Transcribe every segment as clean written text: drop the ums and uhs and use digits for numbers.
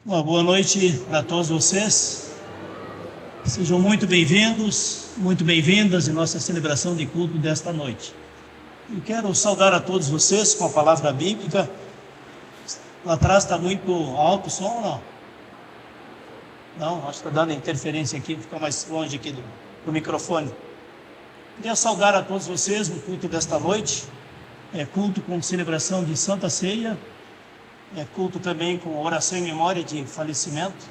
Uma boa noite para todos vocês. Sejam muito bem-vindos, muito bem-vindas em nossa celebração de culto desta noite. Eu quero saudar a todos vocês com a palavra bíblica. Lá atrás está muito alto o som ou não? Não, acho que está dando interferência aqui, fica mais longe aqui do microfone. Queria saudar a todos vocês no culto desta noite. É culto com celebração de Santa Ceia. É culto também com oração em memória de falecimento.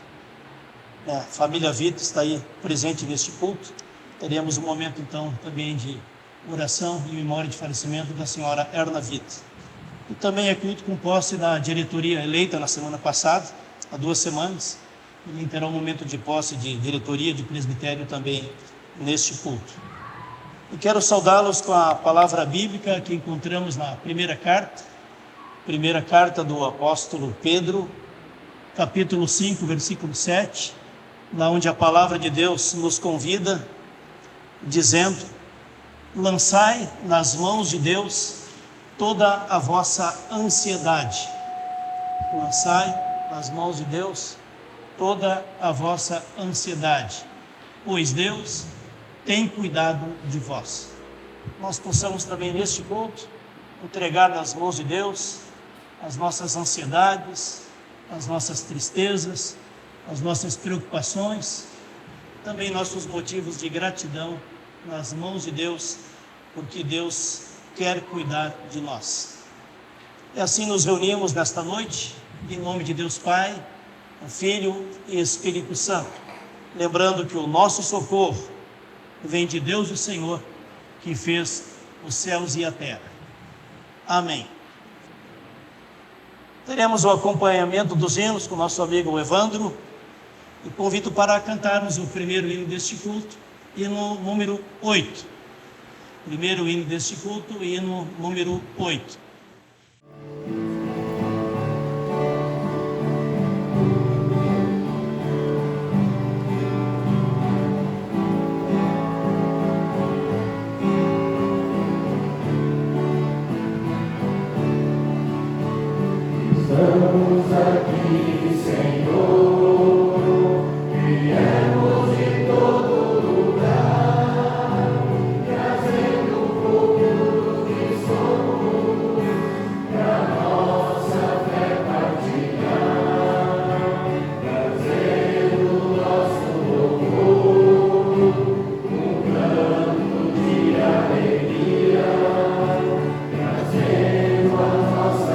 A família Vita está aí presente neste culto. Teremos um momento então também de oração em memória de falecimento da senhora Erna Vita. E também é culto com posse da diretoria eleita na semana passada, há 2 semanas. E terá um momento de posse de diretoria de presbitério também neste culto. E quero saudá-los com a palavra bíblica que encontramos na primeira carta do apóstolo Pedro, capítulo 5, versículo 7, lá onde a palavra de Deus nos convida, dizendo: lançai nas mãos de Deus toda a vossa ansiedade. Lançai nas mãos de Deus toda a vossa ansiedade, pois Deus tem cuidado de vós. Nós possamos também neste culto entregar nas mãos de Deus as nossas ansiedades, as nossas tristezas, as nossas preocupações, também nossos motivos de gratidão nas mãos de Deus, porque Deus quer cuidar de nós. E assim nos reunimos nesta noite, em nome de Deus Pai, Filho e Espírito Santo, lembrando que o nosso socorro vem de Deus o Senhor, que fez os céus e a terra. Amém. Teremos o acompanhamento dos hinos com nosso amigo Evandro, e convido para cantarmos o primeiro hino deste culto, hino número 8. Primeiro hino deste culto, hino número 8. Estamos aqui, Senhor, viemos de todo lugar, trazendo um pouco do que somos, pra nossa fé partilhar, trazendo nosso louvor, um canto de alegria, trazendo a nossa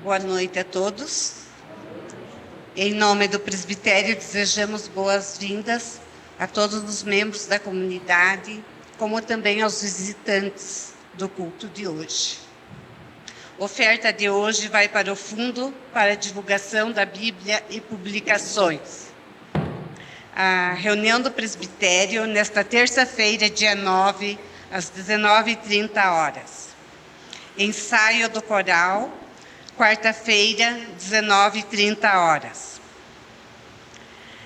Boa noite a todos. Em nome do presbitério, desejamos boas-vindas a todos os membros da comunidade, como também aos visitantes do culto de hoje. A oferta de hoje vai para o Fundo para a Divulgação da Bíblia e Publicações. A reunião do presbitério, nesta terça-feira, dia 9, às 19h30. Ensaio do coral, quarta-feira, 19h30.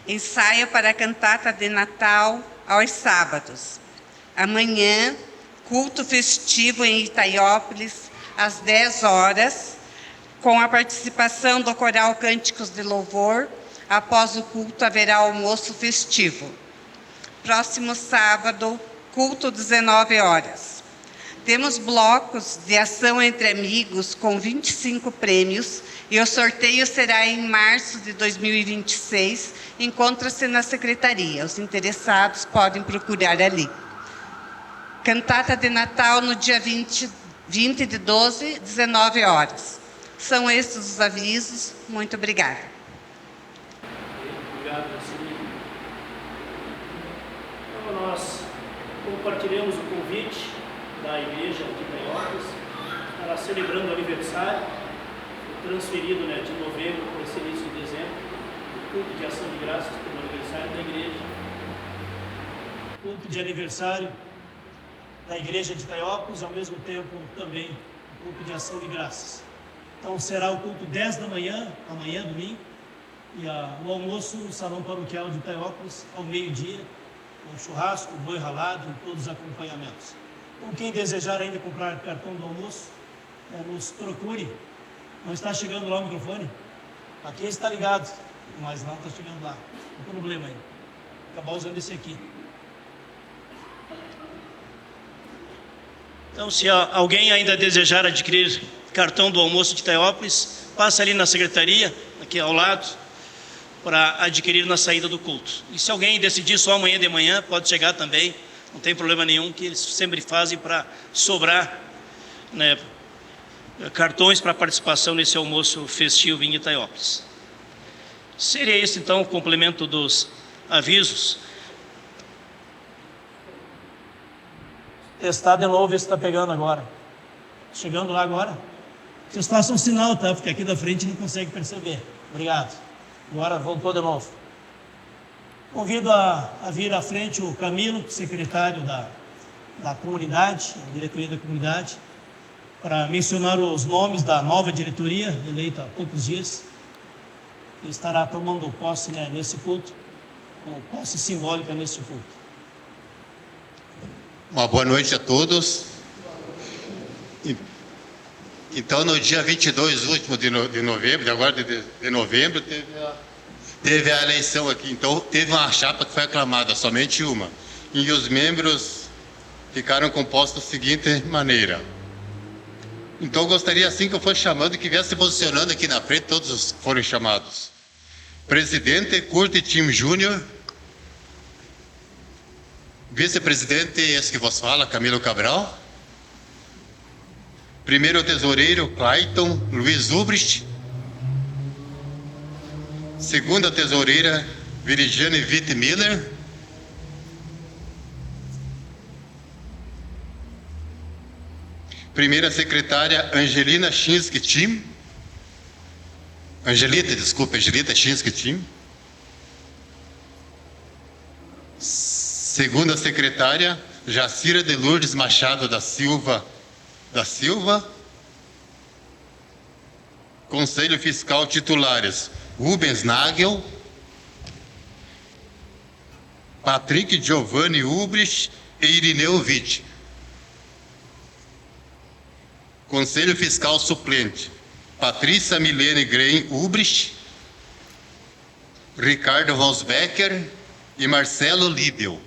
Ensaio para a cantata de Natal aos sábados. Amanhã, culto festivo em Itaiópolis, às 10 horas, com a participação do Coral Cânticos de Louvor. Após o culto, haverá almoço festivo. Próximo sábado, culto 19 horas. Temos blocos de ação entre amigos com 25 prêmios e o sorteio será em março de 2026. Encontra-se na secretaria. Os interessados podem procurar ali. Cantata de Natal no dia 20 de 12, 19 horas. São estes os avisos. Muito obrigada. Obrigado, Cecília. Então, nós compartilhamos o convite da Igreja de Itaiópolis. Estará celebrando o aniversário, transferido de novembro para esse início de dezembro, o culto de ação de graças pelo aniversário da Igreja. Culto de aniversário da Igreja de Itaiópolis, ao mesmo tempo também o culto de ação de graças. Então será o culto 10 da manhã, amanhã, domingo, e o almoço no Salão Paroquial de Itaiópolis ao meio-dia, com churrasco, boi ralado e todos os acompanhamentos. Então quem desejar ainda comprar cartão do almoço, nos procure. Não está chegando lá o microfone? Aqui está ligado, mas não está chegando lá. Não tem problema aí. Acabar usando esse aqui. Então, se alguém ainda desejar adquirir cartão do almoço de Itaiópolis, passa ali na secretaria, aqui ao lado, para adquirir na saída do culto. E se alguém decidir só amanhã de manhã, pode chegar também, não tem problema nenhum, que eles sempre fazem para sobrar cartões para participação nesse almoço festivo em Itaiópolis. Seria esse então o complemento dos avisos. Testar de novo, ver se está pegando agora. Chegando lá agora. Vocês façam um sinal, tá? Porque aqui da frente não consegue perceber. Obrigado. Agora voltou de novo. Convido a vir à frente o Camilo, secretário da comunidade, diretoria da comunidade, para mencionar os nomes da nova diretoria, eleita há poucos dias, que estará tomando posse nesse culto, com posse simbólica nesse culto. Uma boa noite a todos. Então, no dia 22, último de novembro, agora de novembro, teve a eleição aqui. Então, teve uma chapa que foi aclamada, somente uma. E os membros ficaram compostos da seguinte maneira. Então, eu gostaria, assim que eu for chamando, que viesse se posicionando aqui na frente, todos foram chamados. Presidente, Curte Tim Júnior. Vice-presidente, esse que vos fala, Camilo Cabral. Primeiro tesoureiro, Clayton Luiz Ubrich. Segunda tesoureira, Viridiane Witt Miller. Primeira secretária, Angelita Chinsky Tim. Angelita Chinsky Tim. Segunda secretária, Jacira de Lourdes Machado da Silva. Conselho Fiscal titulares, Rubens Nagel, Patrick Giovanni Ubrich e Irineu Witt. Conselho Fiscal suplente, Patrícia Milene Grein Ubrich, Ricardo Rosbecker e Marcelo Líbel.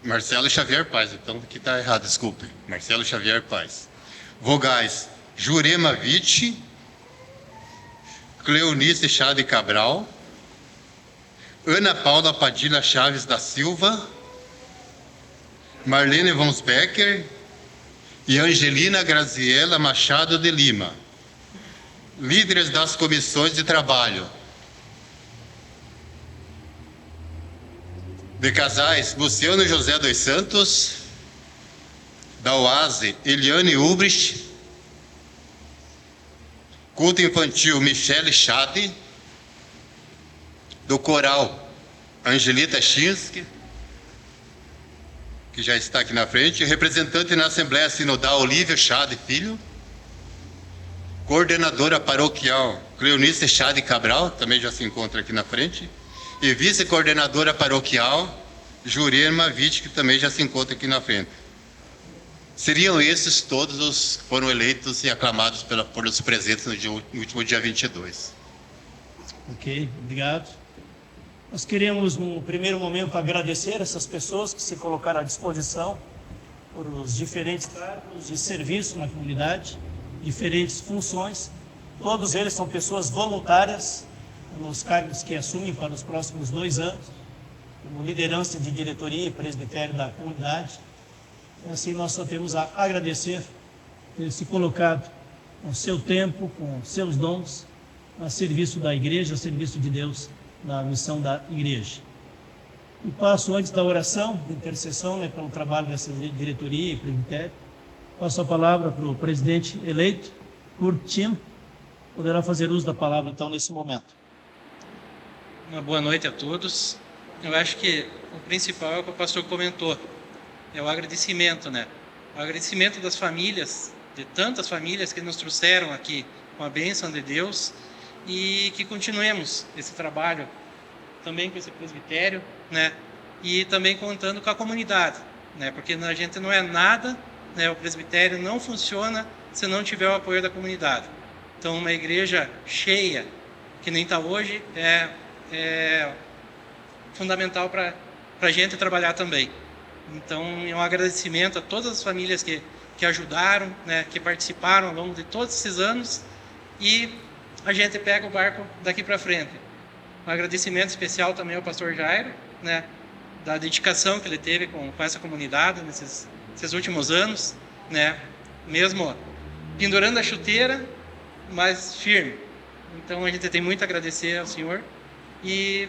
Marcelo Xavier Paz, então aqui está errado, desculpe. Marcelo Xavier Paz. Vogais, Jurema Witt, Cleonice Chade Cabral, Ana Paula Padilha Chaves da Silva, Marlene Vonsbecker e Angelina Graziela Machado de Lima. Líderes das comissões de trabalho. De casais, Luciano José dos Santos. Da OASE, Eliane Ubrich. Culto infantil, Michele Chade. Do coral, Angelita Chinsky, que já está aqui na frente. Representante na Assembleia Sinodal, Olívio Chade Filho. Coordenadora paroquial Cleonice Chade Cabral, também já se encontra aqui na frente. E vice-coordenadora paroquial Jurema Witt, que também já se encontra aqui na frente. Seriam esses todos os que foram eleitos e aclamados por os presentes no último dia 22. Ok, obrigado. Nós queremos, no primeiro momento, agradecer essas pessoas que se colocaram à disposição por os diferentes cargos de serviço na comunidade, diferentes funções. Todos eles são pessoas voluntárias nos cargos que assumem para os próximos 2 anos, como liderança de diretoria e presbitério da comunidade. Assim, nós só temos a agradecer ter se colocado com seu tempo, com seus dons, a serviço da igreja, a serviço de Deus, na missão da igreja. E passo, antes da oração, de intercessão, pelo trabalho dessa diretoria e presbitério, passo a palavra para o presidente eleito, Kurt Tim, poderá fazer uso da palavra, então, nesse momento. Uma boa noite a todos. Eu acho que o principal é o que o pastor comentou, é o agradecimento, né? O agradecimento das famílias, de tantas famílias que nos trouxeram aqui com a bênção de Deus, e que continuemos esse trabalho também com esse presbitério, né? E também contando com a comunidade, né? Porque a gente não é nada, né? O presbitério não funciona se não tiver o apoio da comunidade. Então, uma igreja cheia, que nem está hoje, é fundamental para a gente trabalhar também. Então, é um agradecimento a todas as famílias que ajudaram, né, que participaram ao longo de todos esses anos, e a gente pega o barco daqui para frente. Um agradecimento especial também ao pastor Jairo, né, da dedicação que ele teve com essa comunidade nesses últimos anos, né, mesmo pendurando a chuteira, mas firme. Então, a gente tem muito a agradecer ao Senhor, e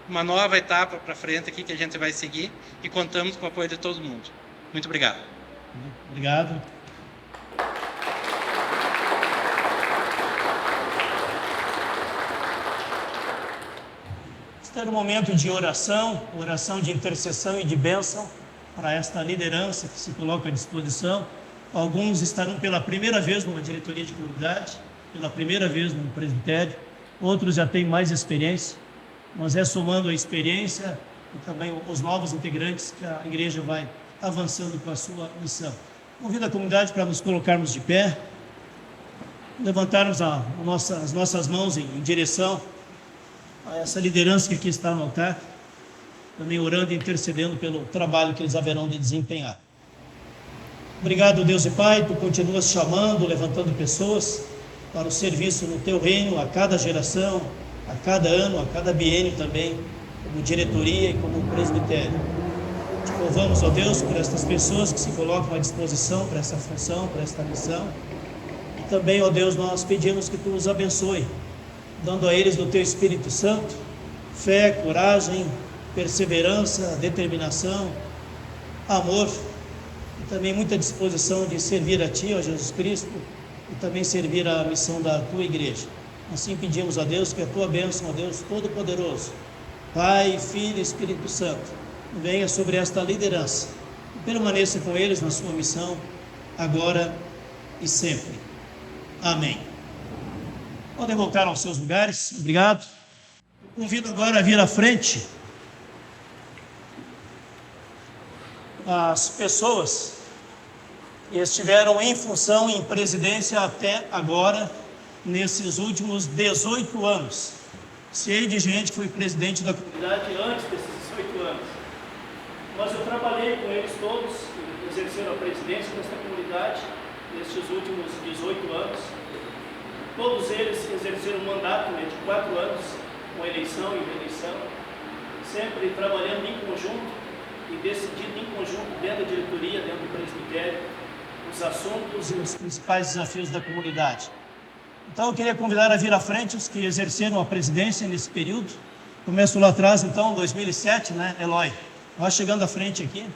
uma nova etapa para frente aqui que a gente vai seguir, e contamos com o apoio de todo mundo. Muito obrigado. Obrigado. Este é um momento de oração de intercessão e de bênção para esta liderança que se coloca à disposição. Alguns estarão pela primeira vez numa diretoria de comunidade, pela primeira vez num presbitério, outros já têm mais experiência, mas é somando a experiência e também os novos integrantes que a igreja vai avançando com a sua missão. Convido a comunidade para nos colocarmos de pé, levantarmos as nossas mãos em direção a essa liderança que aqui está no altar, também orando e intercedendo pelo trabalho que eles haverão de desempenhar. Obrigado, Deus e Pai, Tu continuas chamando, levantando pessoas para o serviço no Teu reino, a cada geração, a cada ano, a cada biênio também, como diretoria e como presbitério. Te louvamos, ó Deus, por estas pessoas que se colocam à disposição para essa função, para esta missão. E também, ó Deus, nós pedimos que Tu os abençoe, dando a eles do Teu Espírito Santo fé, coragem, perseverança, determinação, amor e também muita disposição de servir a Ti, ó Jesus Cristo, e também servir a missão da Tua igreja. Assim pedimos a Deus que a Tua bênção, ó Deus Todo-Poderoso, Pai, Filho e Espírito Santo, venha sobre esta liderança e permaneça com eles na sua missão, agora e sempre. Amém. Podem voltar aos seus lugares. Obrigado. Convido agora a vir à frente as pessoas que estiveram em função em presidência até agora, nesses últimos 18 anos. Sei de gente que foi presidente da comunidade Antes desses 18 anos. Mas eu trabalhei com eles todos, exercendo a presidência desta comunidade nestes últimos 18 anos. Todos eles exerceram um mandato de 4 anos, com eleição e reeleição, sempre trabalhando em conjunto e decidindo em conjunto dentro da diretoria, dentro do presbitério, os assuntos e os principais desafios da comunidade. Então eu queria convidar a vir à frente os que exerceram a presidência nesse período. Começo lá atrás, então, 2007, né, Eloy? Vai chegando à frente aqui,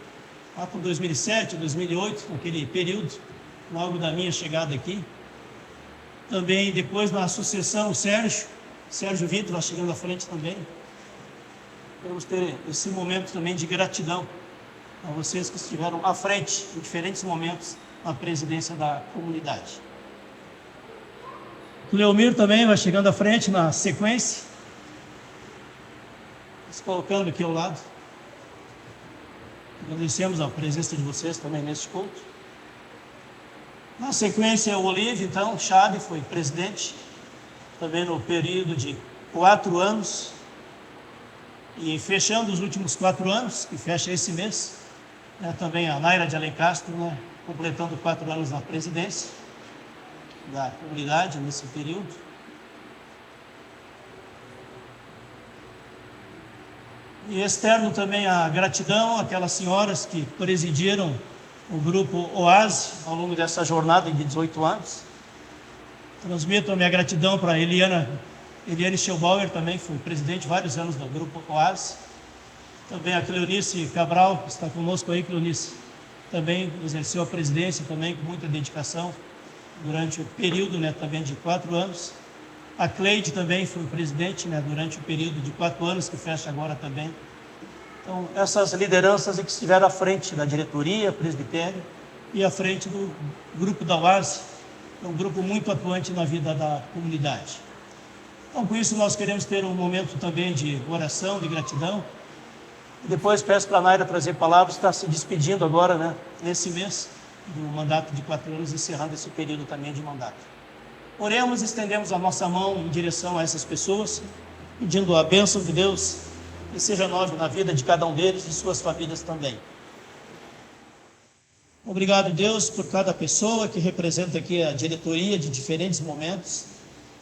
lá por 2007, 2008, naquele período, logo da minha chegada aqui. Também depois na sucessão, o Sérgio Vitor, lá chegando à frente também. Vamos ter esse momento também de gratidão a vocês que estiveram à frente em diferentes momentos na presidência da comunidade. Cleomir também vai chegando à frente na sequência. Se colocando aqui ao lado. Agradecemos a presença de vocês também neste culto. Na sequência, o Olive, então, Chave, foi presidente, também no período de 4 anos. E fechando os últimos 4 anos, que fecha esse mês, também a Naira de Alencastro, completando 4 anos na presidência da comunidade nesse período. E externo também a gratidão àquelas senhoras que presidiram o grupo Oase ao longo dessa jornada de 18 anos. Transmito a minha gratidão para Eliane Schellbauer, também foi presidente vários anos do grupo Oase. Também a Cleonice Cabral, que está conosco aí, Cleonice, também exerceu a presidência também com muita dedicação durante o período também de 4 anos. A Cleide também foi presidente durante o período de 4 anos, que fecha agora também. Então, essas lideranças que estiveram à frente da diretoria, presbitério, e à frente do grupo da Oase, é um grupo muito atuante na vida da comunidade. Então, com isso, nós queremos ter um momento também de oração, de gratidão. E depois peço para a Naira trazer palavras, está se despedindo agora, nesse mês, do mandato de 4 anos, encerrando esse período também de mandato. Oremos, estendemos a nossa mão em direção a essas pessoas, pedindo a bênção de Deus que se renove na vida de cada um deles e suas famílias também. Obrigado, Deus, por cada pessoa que representa aqui a diretoria de diferentes momentos,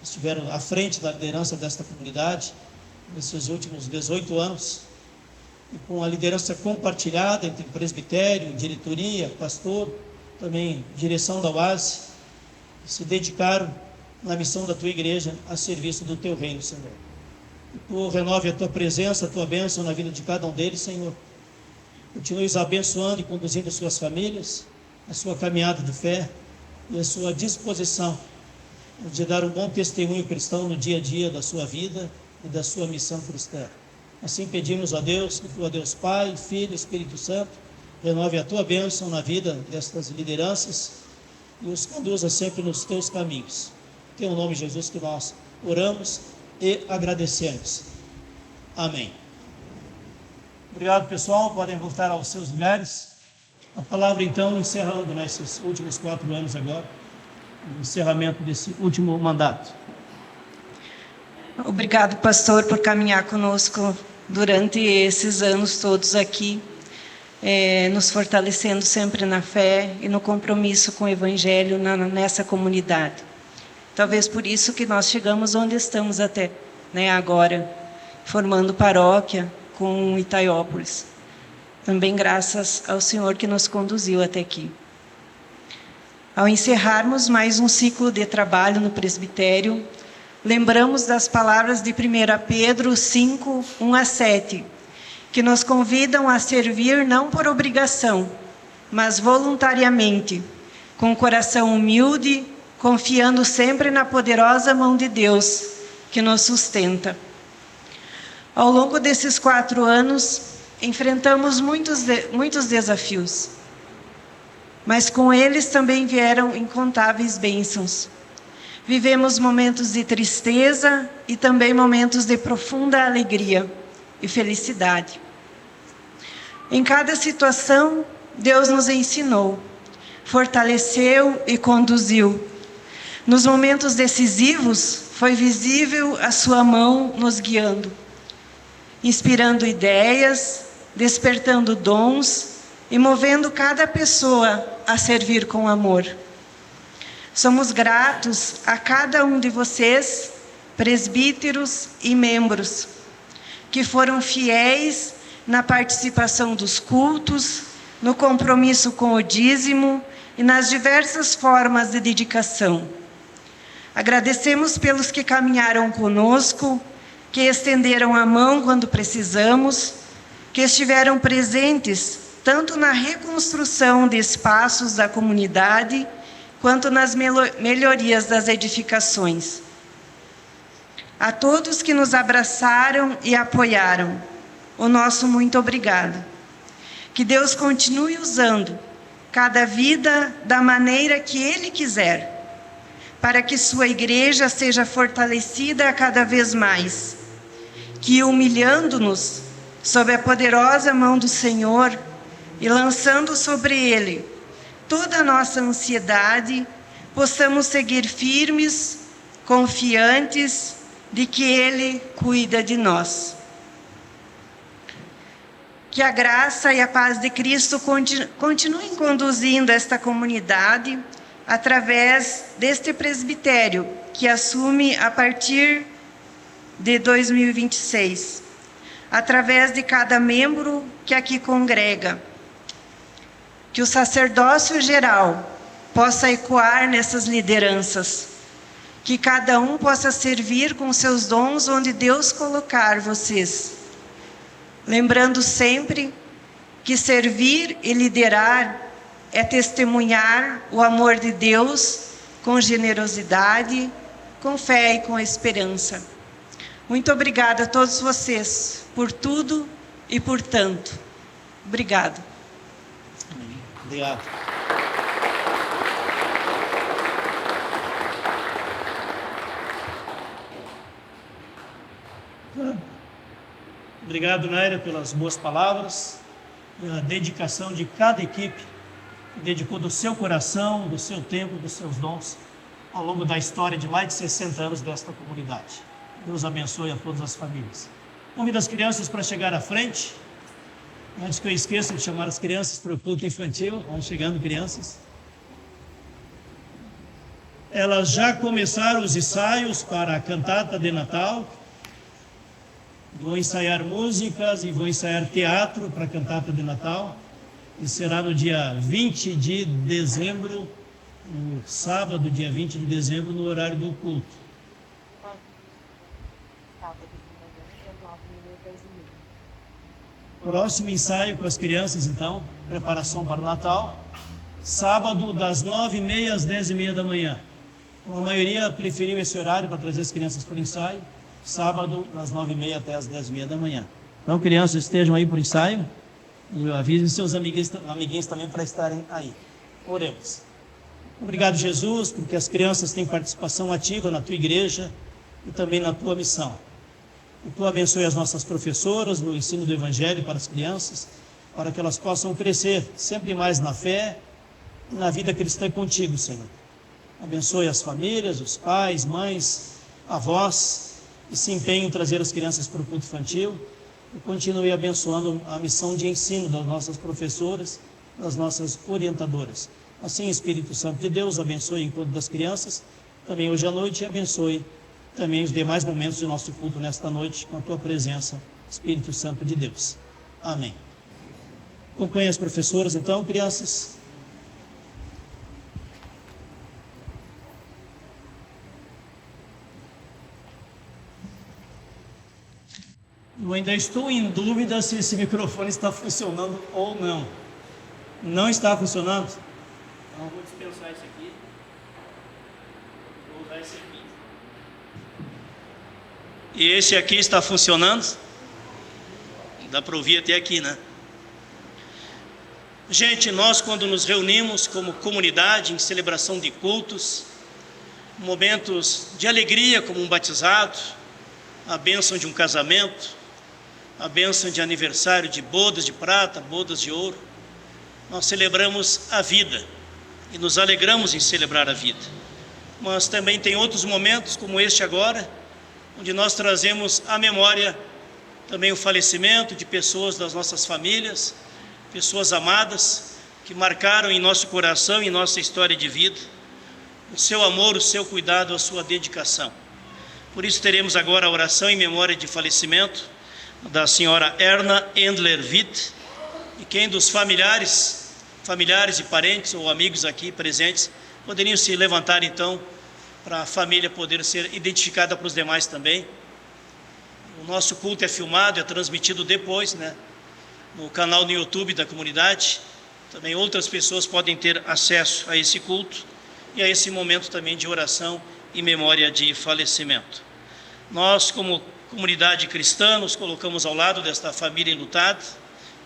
que estiveram à frente da liderança desta comunidade nesses últimos 18 anos, e com a liderança compartilhada entre presbitério, diretoria, pastor, também direção da Oase, se dedicaram na missão da tua igreja a serviço do teu reino, Senhor. E tu renove a tua presença, a tua bênção na vida de cada um deles, Senhor. Continue os abençoando e conduzindo as suas famílias, a sua caminhada de fé e a sua disposição de dar um bom testemunho cristão no dia a dia da sua vida e da sua missão cristã. Assim pedimos a Deus, que tu, Deus Pai, Filho e Espírito Santo, renove a tua bênção na vida destas lideranças e os conduza sempre nos teus caminhos. Em teu nome, Jesus, que nós oramos e agradecemos. Amém. Obrigado, pessoal. Podem voltar aos seus lugares. A palavra, então, encerrando nesses últimos 4 anos agora, o encerramento desse último mandato. Obrigado, pastor, por caminhar conosco durante esses anos todos aqui, nos fortalecendo sempre na fé e no compromisso com o Evangelho nessa comunidade. Talvez por isso que nós chegamos onde estamos até, agora, formando paróquia com Itaiópolis. Também graças ao Senhor que nos conduziu até aqui. Ao encerrarmos mais um ciclo de trabalho no presbitério, lembramos das palavras de 1 Pedro 5, 1-7, que nos convidam a servir não por obrigação, mas voluntariamente, com o coração humilde, confiando sempre na poderosa mão de Deus que nos sustenta. Ao longo desses 4 anos, enfrentamos muitos desafios, mas com eles também vieram incontáveis bênçãos. Vivemos momentos de tristeza e também momentos de profunda alegria e felicidade. Em cada situação, Deus nos ensinou, fortaleceu e conduziu. Nos momentos decisivos, foi visível a sua mão nos guiando, inspirando ideias, despertando dons e movendo cada pessoa a servir com amor. Somos gratos a cada um de vocês, presbíteros e membros, que foram fiéis na participação dos cultos, no compromisso com o dízimo e nas diversas formas de dedicação. Agradecemos pelos que caminharam conosco, que estenderam a mão quando precisamos, que estiveram presentes tanto na reconstrução de espaços da comunidade, quanto nas melhorias das edificações. A todos que nos abraçaram e apoiaram, o nosso muito obrigado. Que Deus continue usando cada vida da maneira que Ele quiser, para que sua igreja seja fortalecida cada vez mais. Que, humilhando-nos sob a poderosa mão do Senhor e lançando sobre Ele toda a nossa ansiedade, possamos seguir firmes, confiantes de que Ele cuida de nós. Que a graça e a paz de Cristo continuem conduzindo esta comunidade através deste presbitério que assume a partir de 2026, através de cada membro que aqui congrega. Que o sacerdócio geral possa ecoar nessas lideranças, que cada um possa servir com seus dons onde Deus colocar vocês. Lembrando sempre que servir e liderar é testemunhar o amor de Deus com generosidade, com fé e com esperança. Muito obrigada a todos vocês por tudo e por tanto. Obrigada. Obrigado. Obrigado, Naira, pelas boas palavras, pela dedicação de cada equipe, que dedicou do seu coração, do seu tempo, dos seus dons, ao longo da história de mais de 60 anos desta comunidade. Deus abençoe a todas as famílias. Convido as crianças para chegar à frente. Antes que eu esqueça de chamar as crianças para o culto infantil, vão chegando crianças. Elas já começaram os ensaios para a cantata de Natal. Vão ensaiar músicas e vão ensaiar teatro para a cantata de Natal. E será no dia 20 de dezembro, no sábado, dia 20 de dezembro, no horário do culto. Próximo ensaio com as crianças, então, preparação para o Natal. Sábado, das 9h30 às 10h30 da manhã. A maioria preferiu esse horário para trazer as crianças para o ensaio. Sábado, das 9h30 até às 10h30 da manhã. Então, crianças, estejam aí para o ensaio. E avisem seus amiguinhos também para estarem aí. Oremos. Obrigado, Jesus, porque as crianças têm participação ativa na tua igreja e também na tua missão. E tu abençoe as nossas professoras no ensino do Evangelho para as crianças, para que elas possam crescer sempre mais na fé e na vida cristã contigo, Senhor. Abençoe as famílias, os pais, mães, avós, que se empenham em trazer as crianças para o culto infantil e continue abençoando a missão de ensino das nossas professoras, das nossas orientadoras. Assim, Espírito Santo de Deus, abençoe o encontro das crianças, também hoje à noite, e abençoe também os demais momentos do nosso culto nesta noite, com a tua presença, Espírito Santo de Deus. Amém. Acompanhe as professoras, então, crianças. Eu ainda estou em dúvida se esse microfone está funcionando ou não. Não está funcionando? Então, vou dispensar esse aqui. Vou usar esse aqui. E esse aqui está funcionando? Dá para ouvir até aqui, né? Gente, nós quando nos reunimos como comunidade em celebração de cultos, momentos de alegria como um batizado, a bênção de um casamento, a bênção de aniversário de bodas de prata, bodas de ouro, nós celebramos a vida e nos alegramos em celebrar a vida. Mas também tem outros momentos como este agora, onde nós trazemos à memória também o falecimento de pessoas das nossas famílias, pessoas amadas, que marcaram em nosso coração e em nossa história de vida, o seu amor, o seu cuidado, a sua dedicação. Por isso teremos agora a oração em memória de falecimento da senhora Erna Endler Witt, e quem dos familiares e parentes ou amigos aqui presentes poderiam se levantar então, para a família poder ser identificada para os demais também. O nosso culto é filmado, é transmitido depois, né, no canal no YouTube da comunidade. Também outras pessoas podem ter acesso a esse culto e a esse momento também de oração em memória de falecimento. Nós, como comunidade cristã, nos colocamos ao lado desta família enlutada.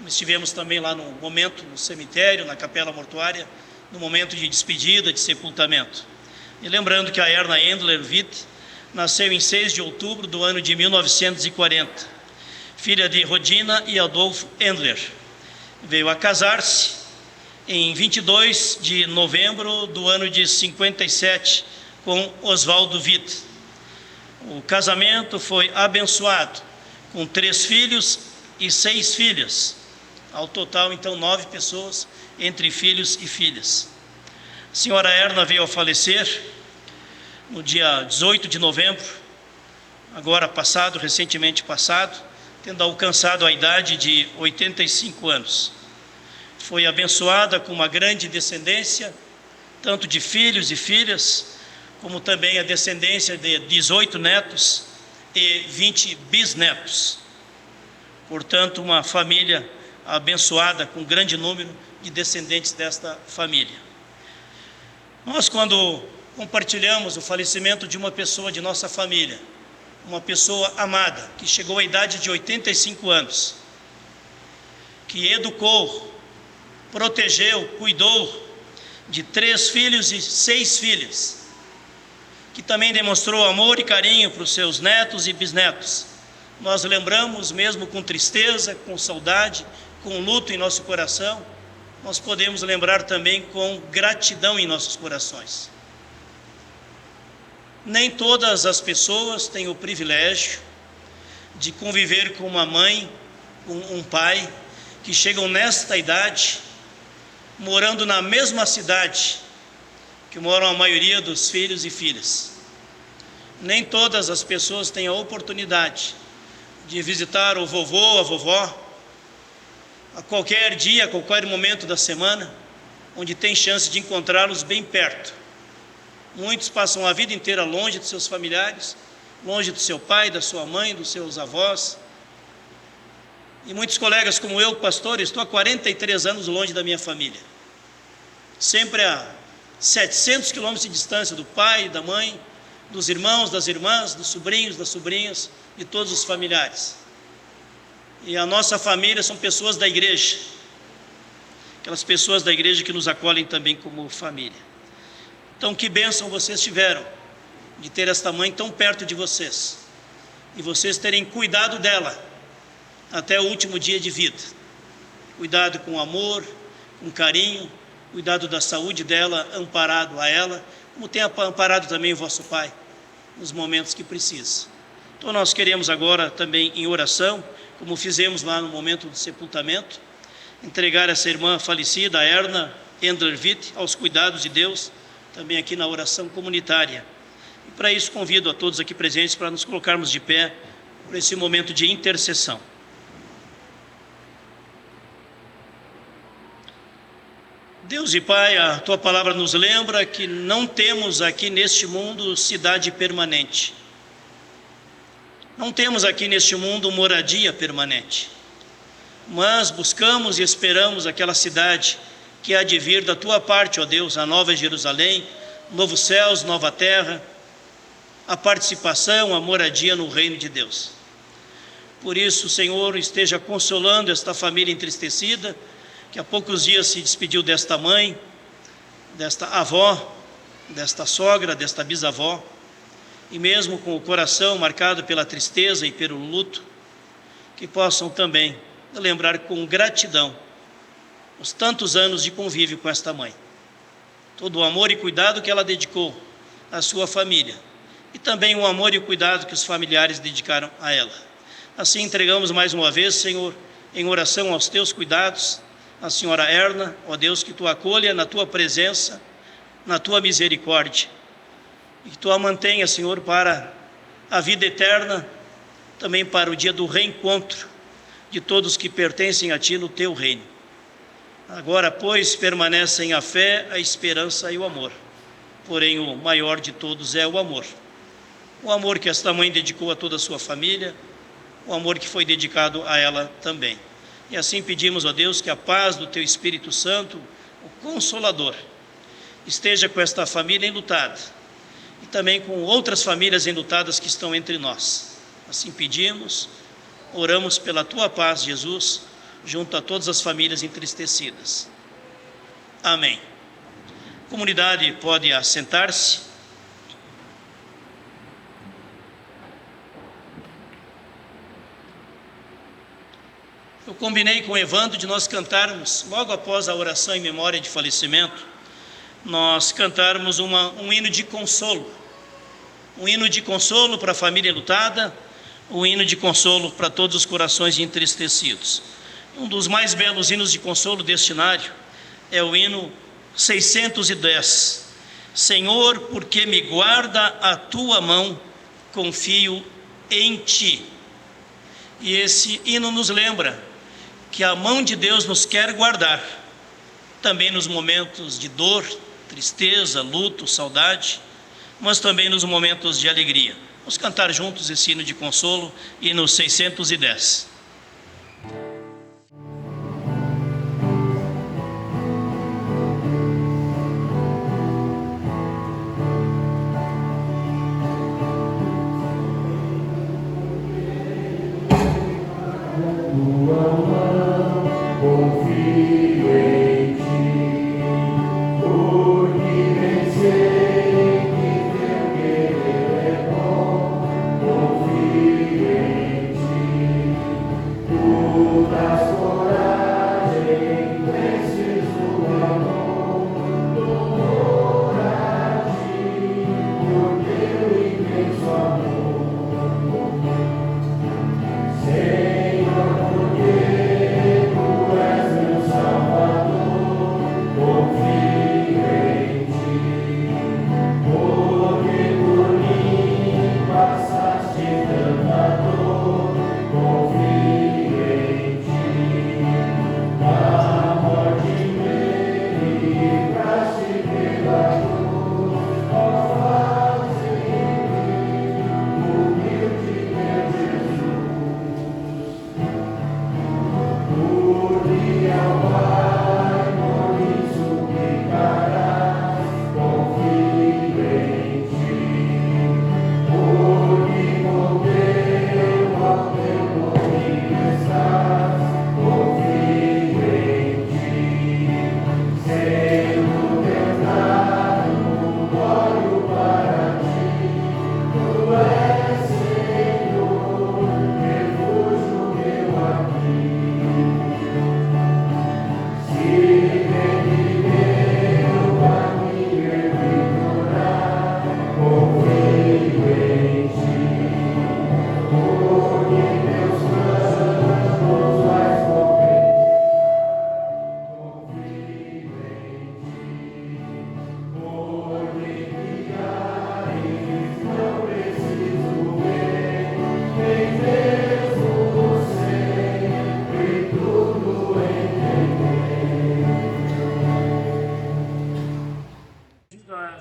Estivemos também lá no momento, no cemitério, na capela mortuária, no momento de despedida, de sepultamento. E lembrando que a Erna Endler Witt nasceu em 6 de outubro do ano de 1940, filha de Rodina e Adolfo Endler. Veio a casar-se em 22 de novembro do ano de 57 com Oswaldo Witt. O casamento foi abençoado com 3 filhos e 6 filhas. Ao total, então, 9 pessoas entre filhos e filhas. A senhora Erna veio a falecer no dia 18 de novembro, recentemente passado, tendo alcançado a idade de 85 anos. Foi abençoada com uma grande descendência, tanto de filhos e filhas, como também a descendência de 18 netos e 20 bisnetos. Portanto, uma família abençoada com grande número de descendentes desta família. Nós, quando compartilhamos o falecimento de uma pessoa de nossa família, uma pessoa amada, que chegou à idade de 85 anos, que educou, protegeu, cuidou de 3 filhos e 6 filhas, que também demonstrou amor e carinho para os seus netos e bisnetos. Nós lembramos, mesmo com tristeza, com saudade, com luto em nosso coração, nós podemos lembrar também com gratidão em nossos corações. Nem todas as pessoas têm o privilégio de conviver com uma mãe, com um pai, que chegam nesta idade, morando na mesma cidade que moram a maioria dos filhos e filhas. Nem todas as pessoas têm a oportunidade de visitar o vovô, a vovó, a qualquer dia, a qualquer momento da semana, onde tem chance de encontrá-los bem perto. Muitos passam a vida inteira longe dos seus familiares, longe do seu pai, da sua mãe, dos seus avós. E muitos colegas como eu, pastor, estou há 43 anos longe da minha família. Sempre a 700 quilômetros de distância do pai, da mãe, dos irmãos, das irmãs, dos sobrinhos, das sobrinhas, de todos os familiares. E a nossa família são pessoas da igreja, aquelas pessoas da igreja que nos acolhem também como família. Então, que bênção vocês tiveram de ter esta mãe tão perto de vocês, e vocês terem cuidado dela até o último dia de vida. Cuidado com amor, com carinho, cuidado da saúde dela, amparado a ela, como tem amparado também o vosso pai, nos momentos que precisa. Então nós queremos agora também em oração, como fizemos lá no momento do sepultamento, entregar essa irmã falecida, a Erna Endler Witt, aos cuidados de Deus, também aqui na oração comunitária. E para isso convido a todos aqui presentes para nos colocarmos de pé por esse momento de intercessão. Deus e Pai, a Tua palavra nos lembra que não temos aqui neste mundo cidade permanente. Não temos aqui neste mundo moradia permanente. Mas buscamos e esperamos aquela cidade que há de vir da Tua parte, ó Deus, a Nova Jerusalém, novos céus, nova terra, a participação, a moradia no reino de Deus. Por isso, Senhor, esteja consolando esta família entristecida, que há poucos dias se despediu desta mãe, desta avó, desta sogra, desta bisavó, e mesmo com o coração marcado pela tristeza e pelo luto, que possam também lembrar com gratidão os tantos anos de convívio com esta mãe, todo o amor e cuidado que ela dedicou à sua família, e também o amor e o cuidado que os familiares dedicaram a ela. Assim entregamos mais uma vez, Senhor, em oração aos Teus cuidados, a senhora Erna, ó Deus, que Tu acolha na Tua presença, na Tua misericórdia, e que Tu a mantenha, Senhor, para a vida eterna, também para o dia do reencontro de todos que pertencem a Ti no Teu reino. Agora, pois, permanecem a fé, a esperança e o amor, porém o maior de todos é o amor que esta mãe dedicou a toda a sua família, o amor que foi dedicado a ela também. E assim pedimos, ó Deus, que a paz do Teu Espírito Santo, o Consolador, esteja com esta família enlutada e também com outras famílias enlutadas que estão entre nós. Assim pedimos, oramos pela Tua paz, Jesus, junto a todas as famílias entristecidas. Amém. A comunidade pode assentar-se. Eu combinei com o Evandro de nós cantarmos, logo após a oração em memória de falecimento, nós cantarmos um hino de consolo. Um hino de consolo para a família enlutada, um hino de consolo para todos os corações entristecidos. Um dos mais belos hinos de consolo destinário é o hino 610. Senhor, porque me guarda a tua mão, confio em ti. E esse hino nos lembra que a mão de Deus nos quer guardar, também nos momentos de dor, tristeza, luto, saudade, mas também nos momentos de alegria. Vamos cantar juntos esse hino de consolo, hino 610.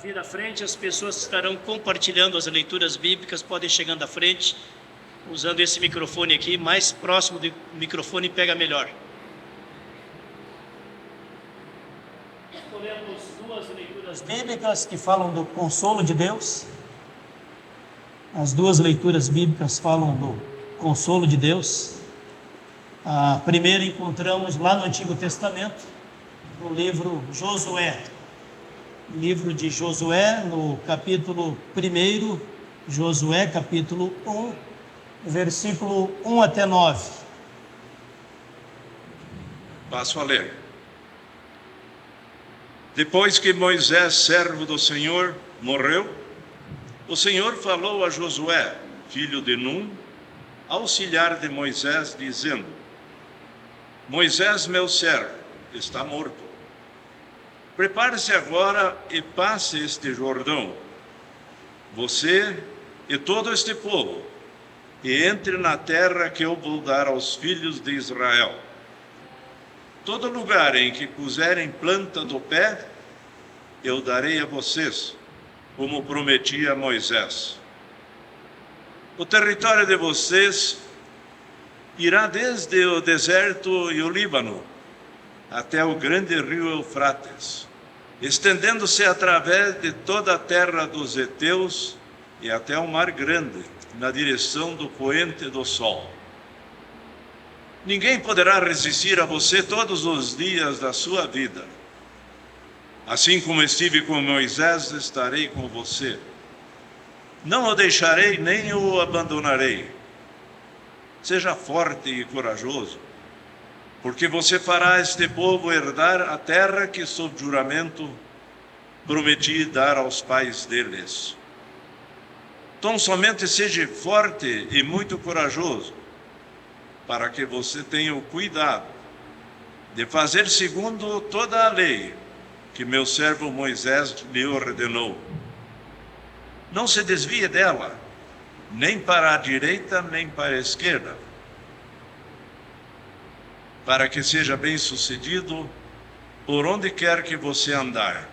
Vir à frente, as pessoas que estarão compartilhando as leituras bíblicas podem chegando à frente, usando esse microfone aqui, mais próximo do microfone pega melhor. Escolhemos duas leituras bíblicas que falam do consolo de Deus. As duas leituras bíblicas falam do consolo de Deus. A primeira encontramos lá no Antigo Testamento, no livro Josué. Livro de Josué, no capítulo 1, Josué, capítulo 1, versículo 1 até 9. Passo a ler. Depois que Moisés, servo do Senhor, morreu, o Senhor falou a Josué, filho de Num, auxiliar de Moisés, dizendo: Moisés, meu servo, está morto. Prepare-se agora e passe este Jordão, você e todo este povo, e entre na terra que eu vou dar aos filhos de Israel. Todo lugar em que puserem planta do pé, eu darei a vocês, como prometi a Moisés. O território de vocês irá desde o deserto e o Líbano, até o grande rio Eufrates, estendendo-se através de toda a terra dos heteus e até o mar grande, na direção do poente do sol. Ninguém poderá resistir a você todos os dias da sua vida. Assim como estive com Moisés, estarei com você. Não o deixarei nem o abandonarei. Seja forte e corajoso. porque você fará este povo herdar a terra que, sob juramento, prometi dar aos pais deles. Então, somente seja forte e muito corajoso, para que você tenha o cuidado de fazer segundo toda a lei que meu servo Moisés lhe ordenou. Não se desvie dela, nem para a direita, nem para a esquerda, para que seja bem-sucedido por onde quer que você andar.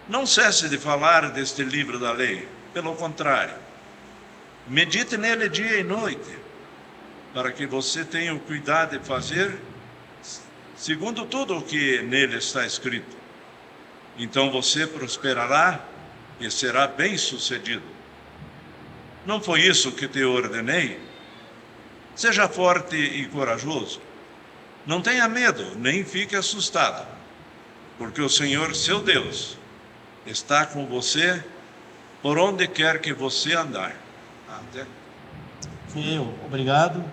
Não cesse de falar deste livro da lei, pelo contrário, medite nele dia e noite, para que você tenha o cuidado de fazer segundo tudo o que nele está escrito. Então você prosperará e será bem-sucedido. Não foi isso que te ordenei? Seja forte e corajoso. Não tenha medo, nem fique assustado, porque o Senhor, seu Deus, está com você por onde quer que você andar. Obrigado.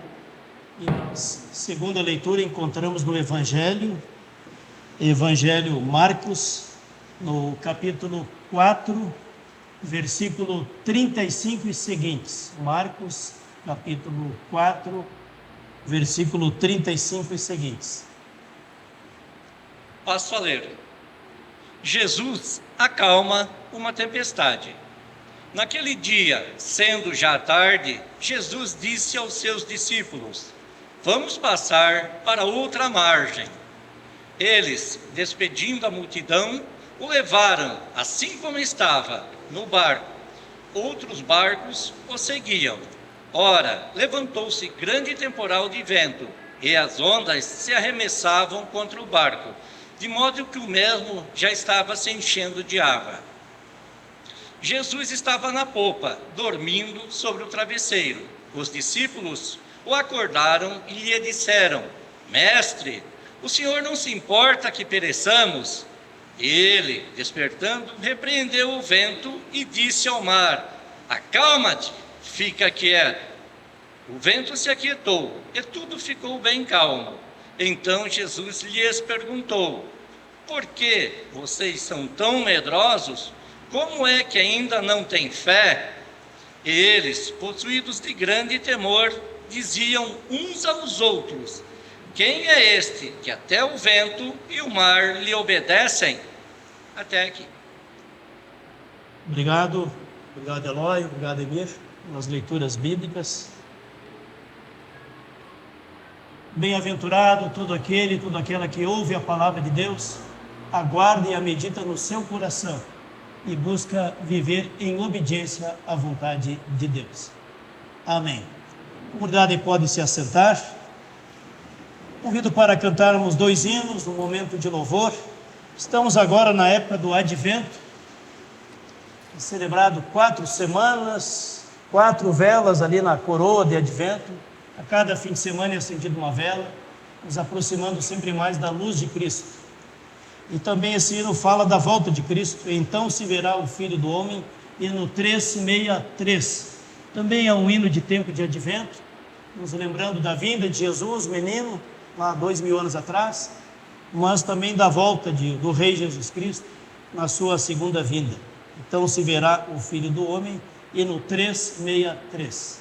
E na segunda leitura encontramos no Evangelho Marcos, no capítulo 4, versículo 35 e seguintes. Marcos, capítulo 4, versículo 35 e seguintes. Passo a ler. Jesus acalma uma tempestade. Naquele dia, sendo já tarde, Jesus disse aos seus discípulos: vamos passar para outra margem. Eles, despedindo a multidão, o levaram, assim como estava, no barco. Outros barcos o seguiam. Ora, levantou-se grande temporal de vento, e as ondas se arremessavam contra o barco, de modo que o mesmo já estava se enchendo de água. Jesus estava na popa, dormindo sobre o travesseiro. Os discípulos o acordaram e lhe disseram: Mestre, o Senhor não se importa que pereçamos? Ele, despertando, repreendeu o vento e disse ao mar: acalma-te, fica quieto. O vento se aquietou e tudo ficou bem calmo. Então Jesus lhes perguntou: por que vocês são tão medrosos? Como é que ainda não têm fé? E eles, possuídos de grande temor, diziam uns aos outros: quem é este que até o vento e o mar lhe obedecem? Até aqui. Obrigado Eloy, obrigado Emir, pelas leituras bíblicas. Bem-aventurado todo aquele, toda aquela que ouve a palavra de Deus, aguarda e a medita no seu coração e busca viver em obediência à vontade de Deus. Amém. A comunidade pode se assentar. Convido para cantarmos 2 hinos no momento de louvor. Estamos agora na época do Advento, celebrado 4 semanas, 4 velas ali na coroa de Advento. A cada fim de semana é acendida uma vela, nos aproximando sempre mais da luz de Cristo. E também esse hino fala da volta de Cristo. Então se verá o Filho do Homem, hino 363. Também é um hino de tempo de Advento, nos lembrando da vinda de Jesus, menino, lá 2000 anos atrás, mas também da volta do Rei Jesus Cristo na sua segunda vinda. Então se verá o Filho do Homem, hino 363.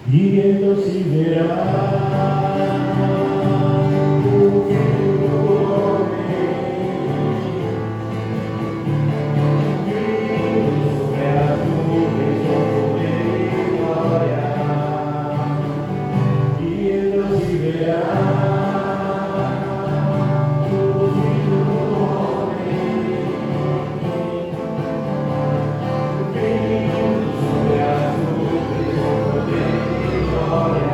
E então se verá o Filho do Homem, vindo sobre as nuvens com poder e glória. E então se verá o Filho do Homem, vindo sobre as nuvens com poder e glória.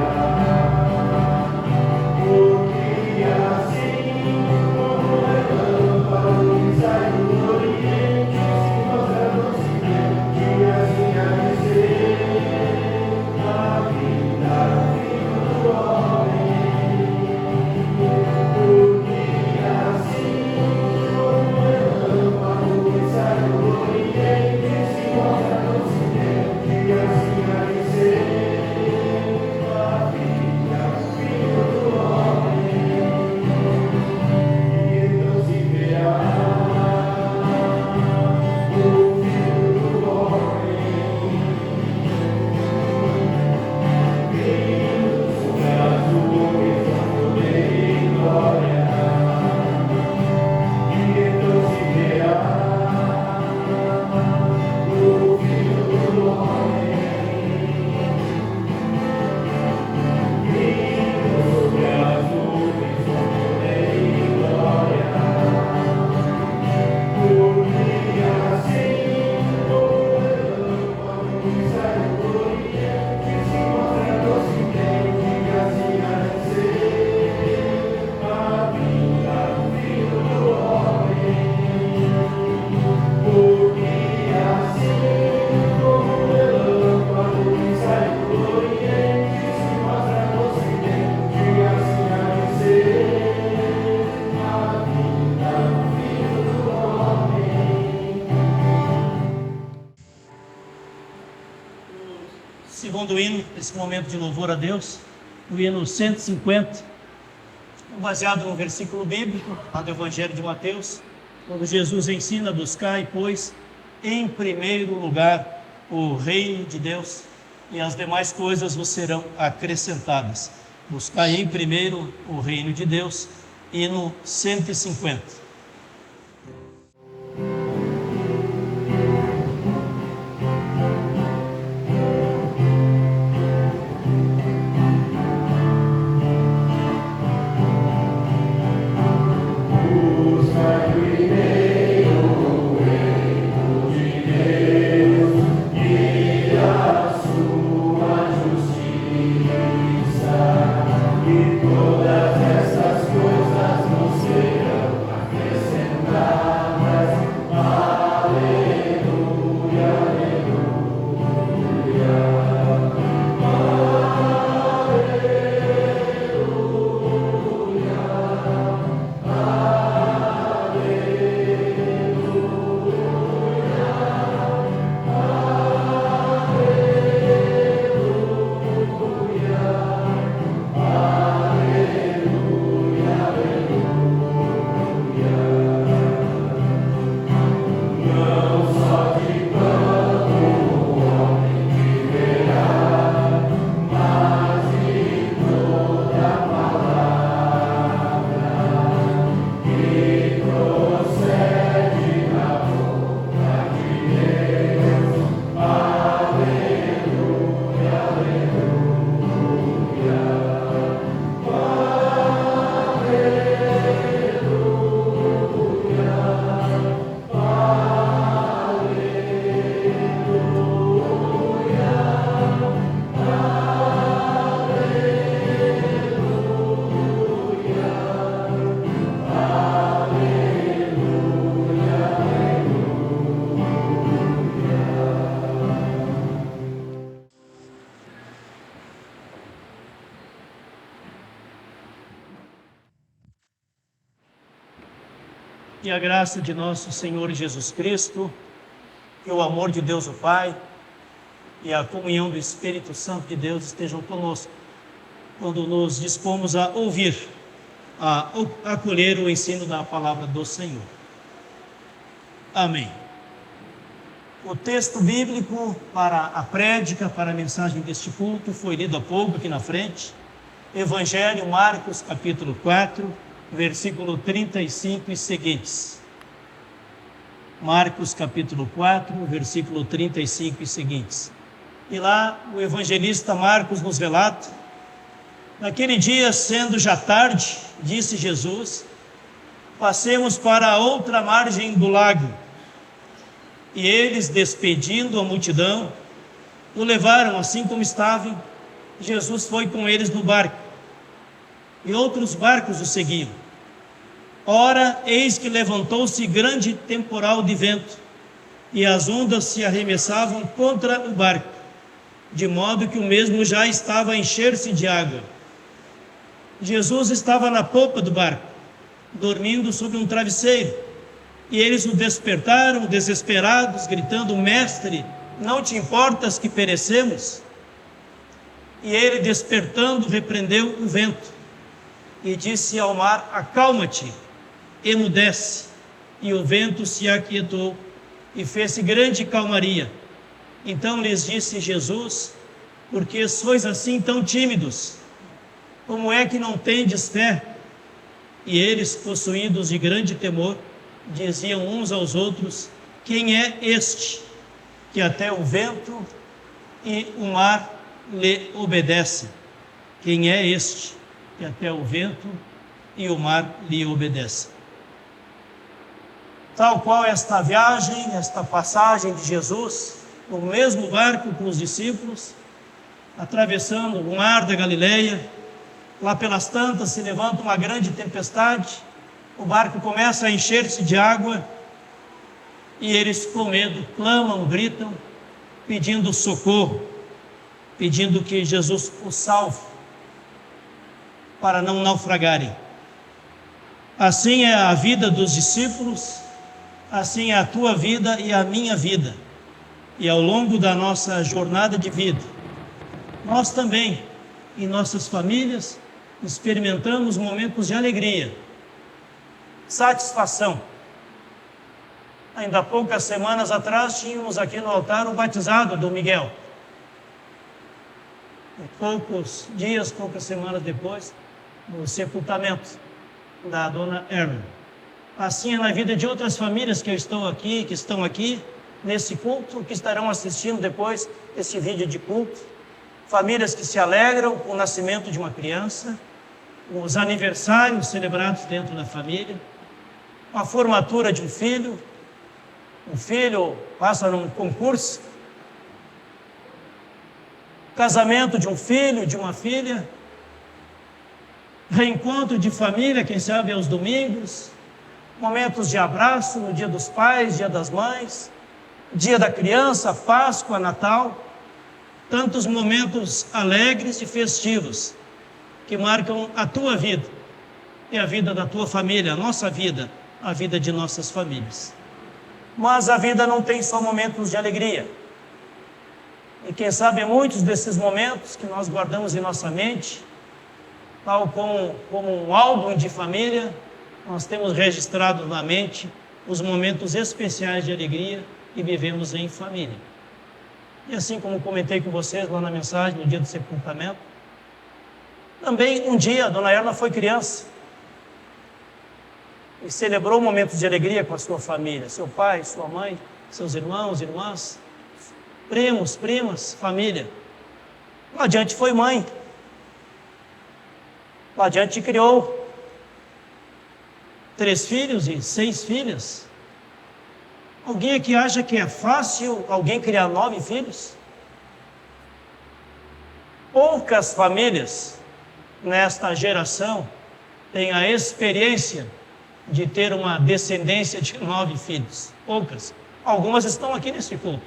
Segundo hino, esse momento de louvor a Deus, o hino 150, baseado no versículo bíblico, lá do Evangelho de Mateus, quando Jesus ensina a buscar, pois, em primeiro lugar, o reino de Deus, e as demais coisas vos serão acrescentadas. Buscai em primeiro o reino de Deus, hino 150. Que a graça de nosso Senhor Jesus Cristo, que o amor de Deus o Pai e a comunhão do Espírito Santo de Deus estejam conosco quando nos dispomos a ouvir, a acolher o ensino da palavra do Senhor. Amém. O texto bíblico para a prédica, para a mensagem deste culto, foi lido há pouco aqui na frente. Evangelho, Marcos, capítulo 4, versículo 35 e seguintes. Marcos, capítulo 4, versículo 35 e seguintes. E lá o evangelista Marcos nos relata: naquele dia, sendo já tarde, disse Jesus, passemos para a outra margem do lago. E eles, despedindo a multidão, o levaram assim como estava. Jesus foi com eles no barco, e outros barcos o seguiam. Ora, eis que levantou-se grande temporal de vento, e as ondas se arremessavam contra o barco, de modo que o mesmo já estava a encher-se de água. Jesus estava na popa do barco, dormindo sobre um travesseiro, e eles o despertaram, desesperados, gritando: Mestre, não te importas que perecemos? E ele, despertando, repreendeu o vento, e disse ao mar: acalma-te, emudece. E o vento se aquietou, e fez-se grande calmaria. Então lhes disse Jesus: por que sois assim tão tímidos? Como é que não tendes fé? E eles, possuídos de grande temor, diziam uns aos outros: quem é este, que até o vento e o mar lhe obedecem? Quem é este, que até o vento e o mar lhe obedecem? Tal qual esta viagem, esta passagem de Jesus no mesmo barco com os discípulos, atravessando o mar da Galileia. Lá pelas tantas se levanta uma grande tempestade, o barco começa a encher-se de água e eles, com medo, clamam, gritam, pedindo socorro, pedindo que Jesus os salve para não naufragarem. Assim é a vida dos discípulos, assim é a tua vida e a minha vida. E ao longo da nossa jornada de vida, nós também, em nossas famílias, experimentamos momentos de alegria, satisfação. Ainda há poucas semanas atrás, tínhamos aqui no altar o batizado do Miguel. E poucos dias, poucas semanas depois, o sepultamento da dona Erna. Assim é na vida de outras famílias que estão aqui nesse culto, que estarão assistindo depois esse vídeo de culto. Famílias que se alegram com o nascimento de uma criança, com os aniversários celebrados dentro da família, a formatura de um filho passa num concurso, casamento de um filho, de uma filha, reencontro de família, quem sabe aos domingos, momentos de abraço no dia dos pais, dia das mães, dia da criança, Páscoa, Natal, tantos momentos alegres e festivos que marcam a tua vida e a vida da tua família, a nossa vida, a vida de nossas famílias. Mas a vida não tem só momentos de alegria. E quem sabe muitos desses momentos que nós guardamos em nossa mente, tal como um álbum de família, nós temos registrado na mente os momentos especiais de alegria que vivemos em família. E assim como comentei com vocês lá na mensagem, no dia do sepultamento, também um dia a dona Erna foi criança e celebrou momentos de alegria com a sua família, seu pai, sua mãe, seus irmãos, irmãs, primos, primas, família. Lá adiante foi mãe. Lá adiante criou 3 filhos e 6 filhas. Alguém aqui acha que é fácil alguém criar 9 filhos? Poucas famílias nesta geração têm a experiência de ter uma descendência de 9 filhos. Poucas. Algumas estão aqui nesse culto.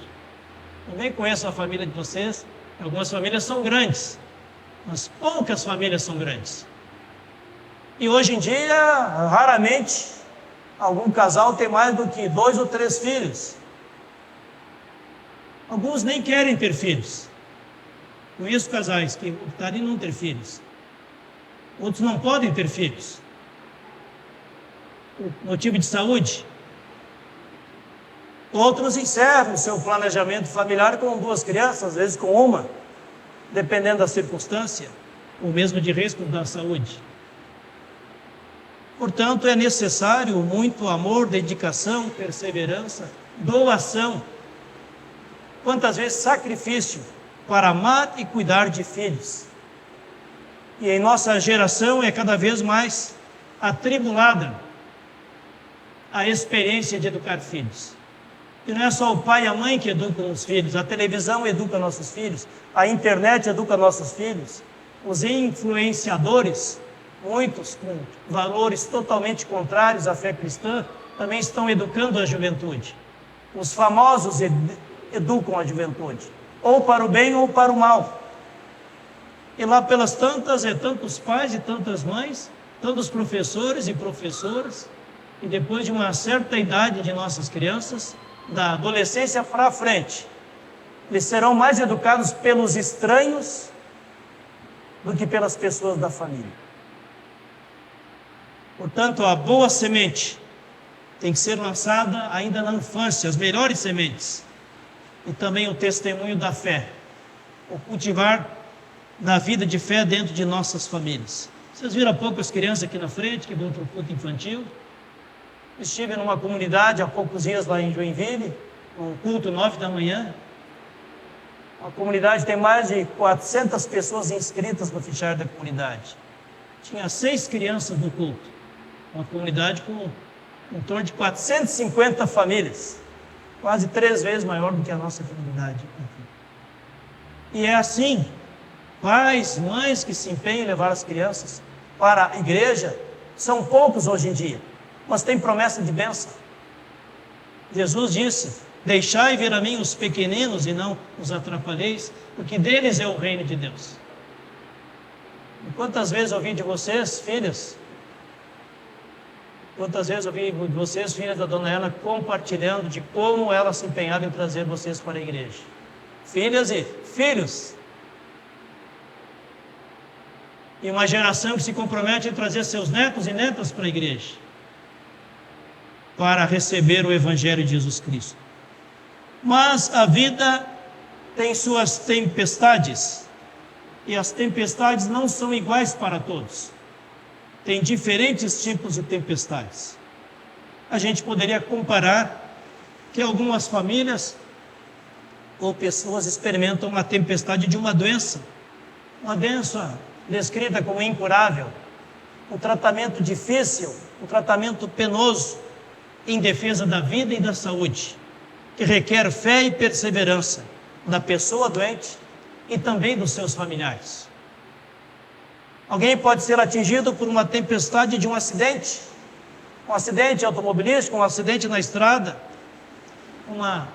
Também conheço a família de vocês. Algumas famílias são grandes, mas poucas famílias são grandes. E hoje em dia, raramente, algum casal tem mais do que 2 ou 3 filhos. Alguns nem querem ter filhos. Conheço casais que optaram em não ter filhos. Outros não podem ter filhos. Por motivo de saúde. Outros encerram o seu planejamento familiar com 2 crianças, às vezes com uma, dependendo da circunstância, ou mesmo de risco da saúde. Portanto, é necessário muito amor, dedicação, perseverança, doação, quantas vezes sacrifício para amar e cuidar de filhos. E em nossa geração é cada vez mais atribulada a experiência de educar filhos. E não é só o pai e a mãe que educam os filhos, a televisão educa nossos filhos, a internet educa nossos filhos, os influenciadores, muitos com valores totalmente contrários à fé cristã, também estão educando a juventude. Os famosos educam a juventude, ou para o bem ou para o mal. E lá pelas tantas, tantos pais e tantas mães, tantos professores e professoras, e depois de uma certa idade de nossas crianças, da adolescência para frente, eles serão mais educados pelos estranhos do que pelas pessoas da família. Portanto, a boa semente tem que ser lançada ainda na infância, as melhores sementes. E também o testemunho da fé, o cultivar na vida de fé dentro de nossas famílias. Vocês viram há pouco as crianças aqui na frente que vão para o culto infantil? Estive numa comunidade há poucos dias lá em Joinville, um culto 9 da manhã. A comunidade tem mais de 400 pessoas inscritas no fichário da comunidade. Tinha 6 crianças no culto. Uma comunidade com em torno de 450 famílias. quase 3 vezes maior do que a nossa comunidade. E é assim, pais, mães que se empenham em levar as crianças para a igreja, são poucos hoje em dia, mas tem promessa de bênção. Jesus disse: deixai vir a mim os pequeninos e não os atrapalheis, porque deles é o reino de Deus. E quantas vezes ouvi de vocês, filhas, quantas vezes ouvi de vocês, filhas da dona Ana, compartilhando de como ela se empenhava em trazer vocês para a igreja. Filhas e filhos. E uma geração que se compromete em trazer seus netos e netas para a igreja, para receber o Evangelho de Jesus Cristo. Mas a vida tem suas tempestades, e as tempestades não são iguais para todos. Tem diferentes tipos de tempestades. A gente poderia comparar que algumas famílias ou pessoas experimentam uma tempestade de uma doença descrita como incurável, um tratamento difícil, um tratamento penoso em defesa da vida e da saúde, que requer fé e perseverança da pessoa doente e também dos seus familiares. Alguém pode ser atingido por uma tempestade de um acidente automobilístico, um acidente na estrada, uma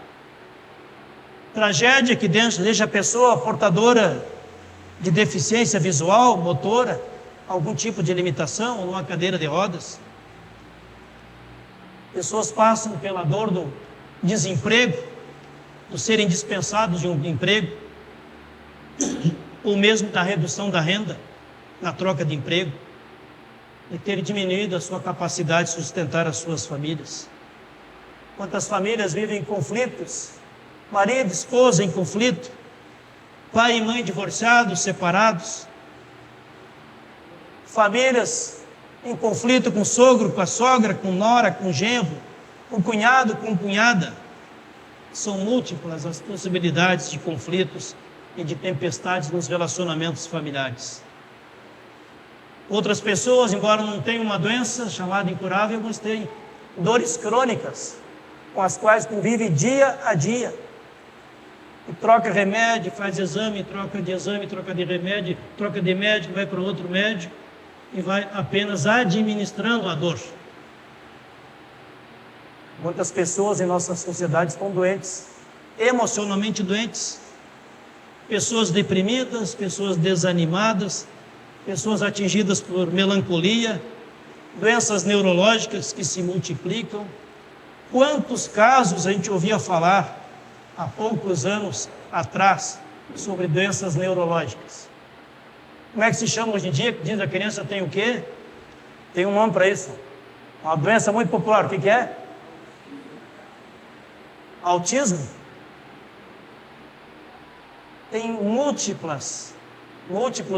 tragédia que deixa a pessoa portadora de deficiência visual, motora, algum tipo de limitação, ou numa cadeira de rodas. Pessoas passam pela dor do desemprego, do serem dispensados de um emprego, ou mesmo da redução da renda na troca de emprego, e ter diminuído a sua capacidade de sustentar as suas famílias. Quantas famílias vivem em conflitos, marido e esposa em conflito, pai e mãe divorciados, separados, famílias em conflito com o sogro, com a sogra, com nora, com genro, com cunhado, com cunhada. São múltiplas as possibilidades de conflitos e de tempestades nos relacionamentos familiares. Outras pessoas, embora não tenham uma doença chamada incurável, mas têm dores crônicas com as quais convivem dia a dia. E troca remédio, faz exame, troca de remédio, troca de médico, vai para outro médico e vai apenas administrando a dor. Muitas pessoas em nossa sociedade estão doentes, emocionalmente doentes, pessoas deprimidas, pessoas desanimadas, pessoas atingidas por melancolia, doenças neurológicas que se multiplicam. Quantos casos a gente ouvia falar há poucos anos atrás sobre doenças neurológicas? Como é que se chama hoje em dia? Diz a criança tem o quê? Tem um nome para isso. Uma doença muito popular. O que é? Autismo. Tem múltiplos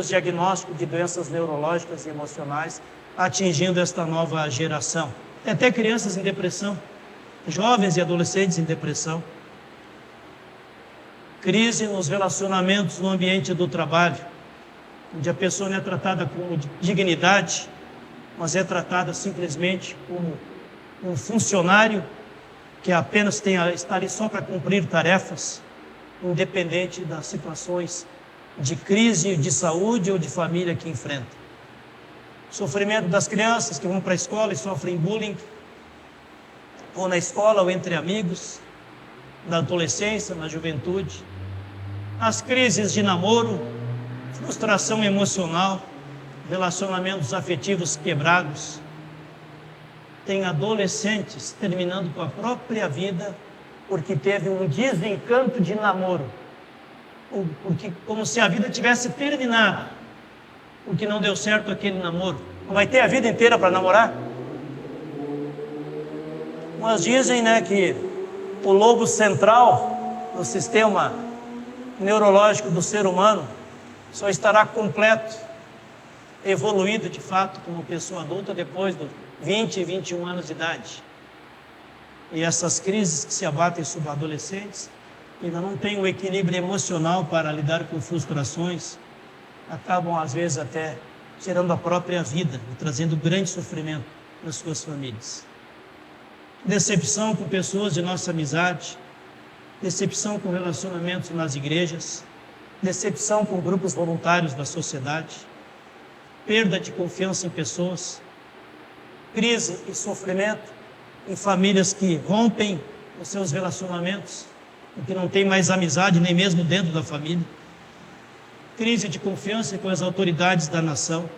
diagnósticos de doenças neurológicas e emocionais atingindo esta nova geração. Tem até crianças em depressão, jovens e adolescentes em depressão. Crise nos relacionamentos no ambiente do trabalho, onde a pessoa não é tratada com dignidade, mas é tratada simplesmente como um funcionário que apenas está ali só para cumprir tarefas, independente das situações de crise, de saúde ou de família que enfrenta. Sofrimento das crianças que vão para a escola e sofrem bullying, ou na escola ou entre amigos, na adolescência, na juventude. As crises de namoro, frustração emocional, relacionamentos afetivos quebrados. Tem adolescentes terminando com a própria vida porque teve um desencanto de namoro, porque, como se a vida tivesse terminado, porque não deu certo aquele namoro. Vai ter a vida inteira para namorar? Mas dizem, que o lobo central do sistema neurológico do ser humano só estará completo, evoluído de fato como pessoa adulta depois dos 20 e 21 anos de idade. E essas crises que se abatem sobre adolescentes ainda não têm o equilíbrio emocional para lidar com frustrações, acabam às vezes até tirando a própria vida e trazendo grande sofrimento nas suas famílias. decepção com pessoas de nossa amizade, decepção com relacionamentos nas igrejas, decepção com grupos voluntários da sociedade, perda de confiança em pessoas, crise e sofrimento em famílias que rompem os seus relacionamentos, que não tem mais amizade nem mesmo dentro da família, crise de confiança com as autoridades da nação.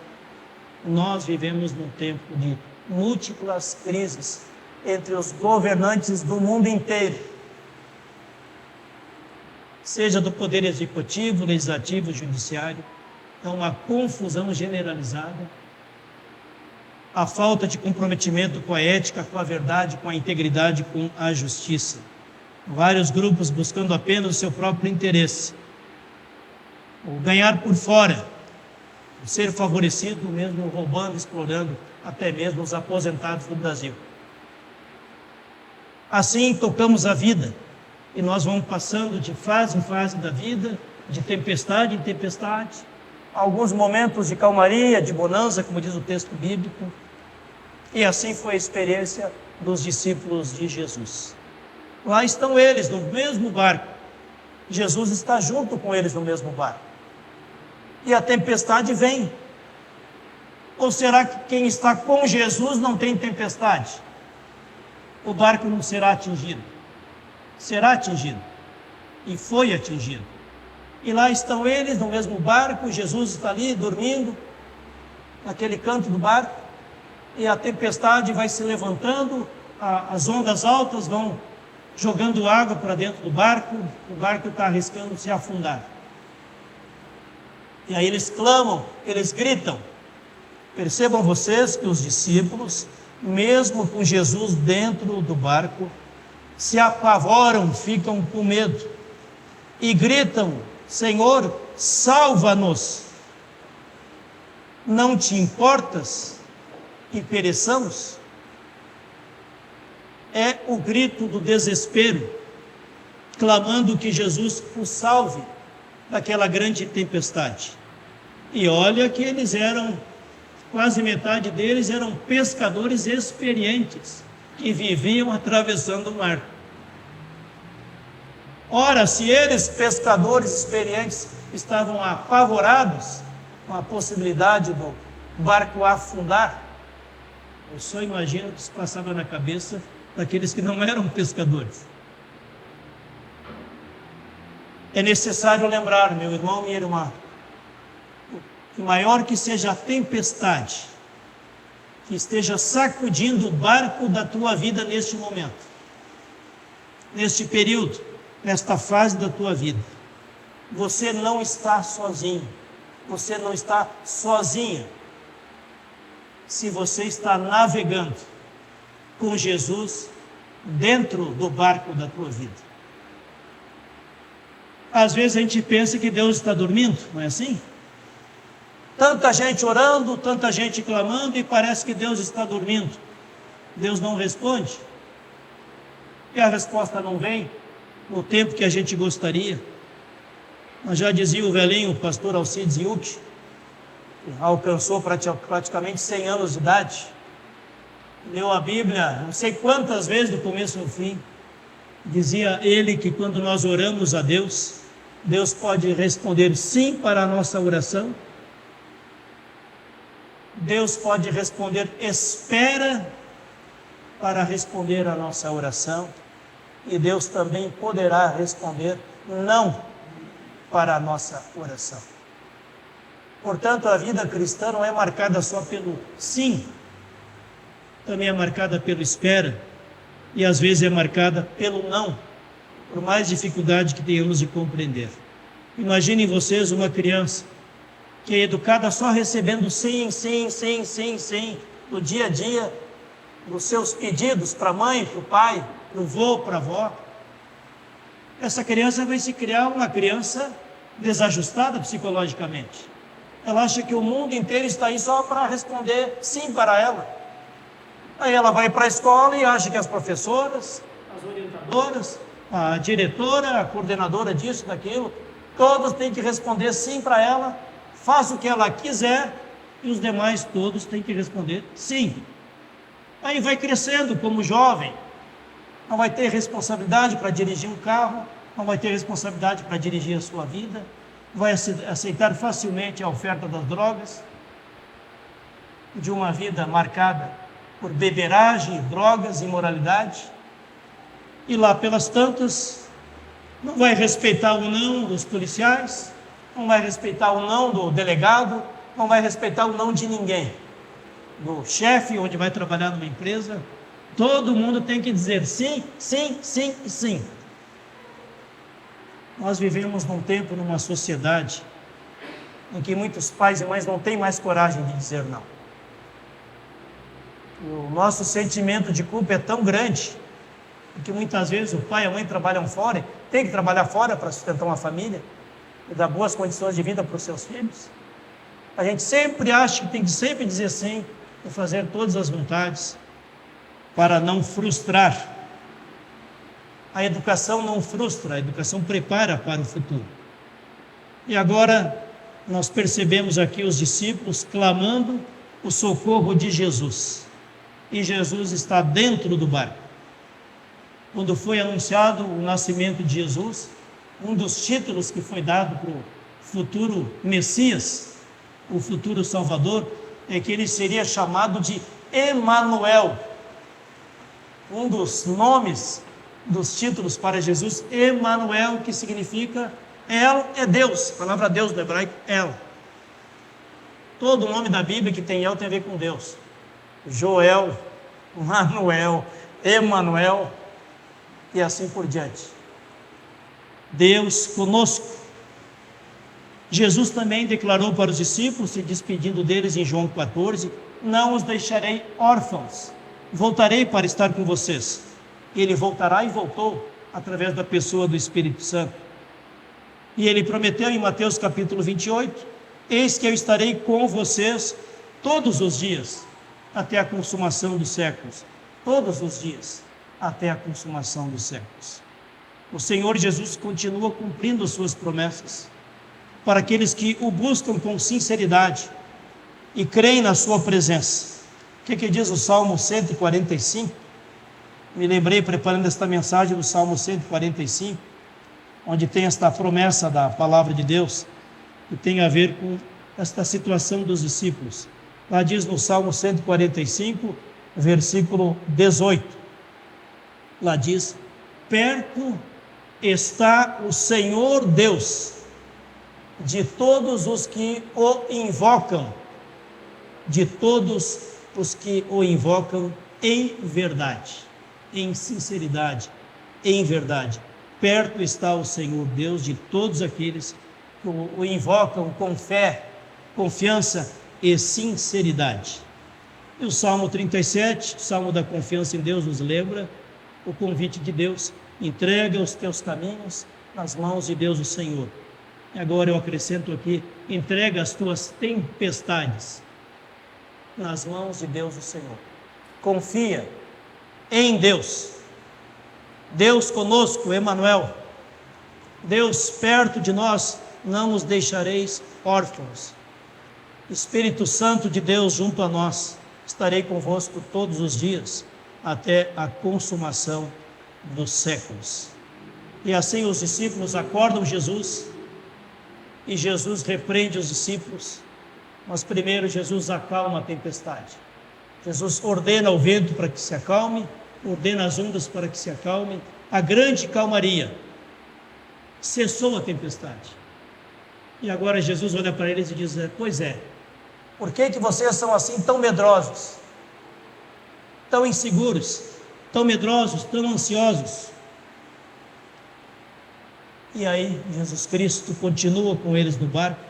Nós vivemos num tempo de múltiplas crises entre os governantes do mundo inteiro, seja do poder executivo, legislativo, judiciário. É uma confusão generalizada, a falta de comprometimento com a ética, com a verdade, com a integridade, com a justiça. Vários grupos buscando apenas o seu próprio interesse, o ganhar por fora, o ser favorecido, mesmo roubando, explorando até mesmo os aposentados do Brasil. Assim tocamos a vida, e nós vamos passando de fase em fase da vida, de tempestade em tempestade, alguns momentos de calmaria, de bonança, como diz o texto bíblico, e assim foi a experiência dos discípulos de Jesus. Lá estão eles, no mesmo barco. Jesus está junto com eles no mesmo barco. E a tempestade vem. Ou será que quem está com Jesus não tem tempestade? O barco não será atingido. Será atingido. E foi atingido. E lá estão eles no mesmo barco, Jesus está ali dormindo, naquele canto do barco, e a tempestade vai se levantando, as ondas altas vão jogando água para dentro do barco, o barco está arriscando se afundar. E aí eles clamam, eles gritam. Percebam vocês que os discípulos, mesmo com Jesus dentro do barco, se apavoram, ficam com medo e gritam: Senhor, salva-nos! Não te importas que pereçamos? É o grito do desespero, clamando que Jesus os salve daquela grande tempestade. E olha que eles eram, quase metade deles eram pescadores experientes, que viviam atravessando o mar. Ora, se eles, pescadores experientes, estavam apavorados com a possibilidade do barco afundar, eu só imagino o que se passava na cabeça daqueles que não eram pescadores. É necessário lembrar, meu irmão, minha irmã, que maior que seja a tempestade que esteja sacudindo o barco da tua vida neste momento, neste período, nesta fase da tua vida, você não está sozinho, você não está sozinha, se você está navegando com Jesus dentro do barco da tua vida. Às vezes a gente pensa que Deus está dormindo, não é assim? Tanta gente orando, tanta gente clamando, e parece que Deus está dormindo. Deus não responde. E a resposta não vem no tempo que a gente gostaria. Mas já dizia o velhinho, o pastor Alcides Yuc, que alcançou praticamente 100 anos de idade, leu a Bíblia não sei quantas vezes do começo ao fim. Dizia ele que quando nós oramos a Deus, Deus pode responder sim para a nossa oração. Deus pode responder espera para responder a nossa oração, e Deus também poderá responder não para a nossa oração. Portanto, a vida cristã não é marcada só pelo sim, também é marcada pelo espera, e às vezes é marcada pelo não, por mais dificuldade que tenhamos de compreender. Imaginem vocês uma criança que é educada só recebendo sim, sim, sim, sim, sim, no dia a dia, nos seus pedidos para a mãe, para o pai, para o vô, para a avó. Essa criança vai se criar uma criança desajustada psicologicamente. Ela acha que o mundo inteiro está aí só para responder sim para ela. Aí ela vai para a escola e acha que as professoras, as orientadoras, a diretora, a coordenadora disso, daquilo, todos têm que responder sim para ela, faça o que ela quiser, e os demais todos têm que responder sim. Aí vai crescendo como jovem, não vai ter responsabilidade para dirigir um carro, não vai ter responsabilidade para dirigir a sua vida, vai aceitar facilmente a oferta das drogas, de uma vida marcada por beberagem, drogas, imoralidade, e lá pelas tantas, não vai respeitar o não dos policiais, não vai respeitar o não do delegado, não vai respeitar o não de ninguém. Do chefe, onde vai trabalhar numa empresa, todo mundo tem que dizer sim, sim, sim e sim. Nós vivemos num tempo, numa sociedade, em que muitos pais e mães não têm mais coragem de dizer não. O nosso sentimento de culpa é tão grande, porque muitas vezes o pai e a mãe trabalham fora, tem que trabalhar fora para sustentar uma família e dar boas condições de vida para os seus filhos. A gente sempre acha que tem que sempre dizer sim e fazer todas as vontades para não frustrar. A educação não frustra, a educação prepara para o futuro. E agora nós percebemos aqui os discípulos clamando o socorro de Jesus. E Jesus está dentro do barco. Quando foi anunciado o nascimento de Jesus, um dos títulos que foi dado para o futuro Messias, o futuro Salvador, é que ele seria chamado de Emanuel. Um dos nomes, dos títulos para Jesus, Emanuel, que significa El é Deus, a palavra Deus do hebraico, El. Todo nome da Bíblia que tem El tem a ver com Deus. Joel, Manuel, Emanuel e assim por diante. Deus conosco. Jesus também declarou para os discípulos, se despedindo deles em João 14, não os deixarei órfãos, voltarei para estar com vocês. Ele voltará e voltou através da pessoa do Espírito Santo. E ele prometeu em Mateus capítulo 28, eis que eu estarei com vocês todos os dias, até a consumação dos séculos. Todos os dias, até a consumação dos séculos. O Senhor Jesus continua cumprindo suas promessas para aqueles que o buscam com sinceridade e creem na sua presença. O que diz o Salmo 145? Me lembrei, preparando esta mensagem, do Salmo 145, onde tem esta promessa da palavra de Deus, que tem a ver com esta situação dos discípulos. Lá diz no Salmo 145, versículo 18, lá diz, perto está o Senhor Deus de todos os que o invocam, de todos os que o invocam em verdade, em sinceridade, em verdade. Perto está o Senhor Deus de todos aqueles que o invocam com fé, confiança e sinceridade. E o Salmo 37, o Salmo da confiança em Deus, nos lembra o convite de Deus: entrega os teus caminhos nas mãos de Deus o Senhor. E agora eu acrescento aqui: entrega as tuas tempestades nas mãos de Deus o Senhor. Confia em Deus. Deus conosco, Emanuel. Deus perto de nós, não os deixareis órfãos. Espírito Santo de Deus junto a nós, estarei convosco todos os dias, até a consumação dos séculos. E assim os discípulos acordam Jesus, e Jesus repreende os discípulos, mas primeiro Jesus acalma a tempestade. Jesus ordena o vento para que se acalme, ordena as ondas para que se acalmem, a grande calmaria. Cessou a tempestade. E agora Jesus olha para eles e diz: pois é, por que vocês são assim tão medrosos, tão inseguros, tão medrosos, tão ansiosos? E aí Jesus Cristo continua com eles no barco,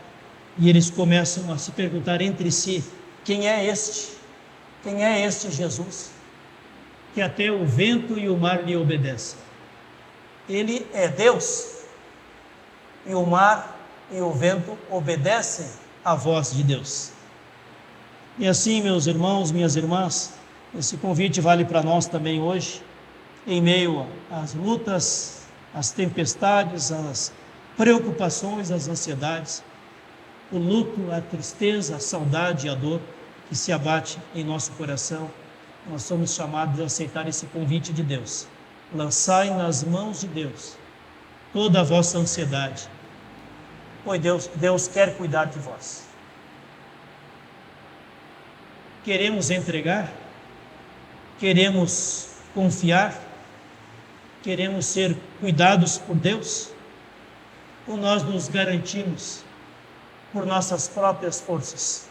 e eles começam a se perguntar entre si: quem é este? Quem é este Jesus que até o vento e o mar lhe obedecem? Ele é Deus, e o mar e o vento obedecem à voz de Deus. E assim, meus irmãos, minhas irmãs, esse convite vale para nós também hoje, em meio às lutas, às tempestades, às preocupações, às ansiedades, o luto, a tristeza, a saudade e a dor que se abate em nosso coração. Nós somos chamados a aceitar esse convite de Deus lançai nas mãos de Deus toda a vossa ansiedade, pois Deus quer cuidar de vós. Queremos entregar? Queremos confiar? Queremos ser cuidados por Deus? Ou nós nos garantimos por nossas próprias forças?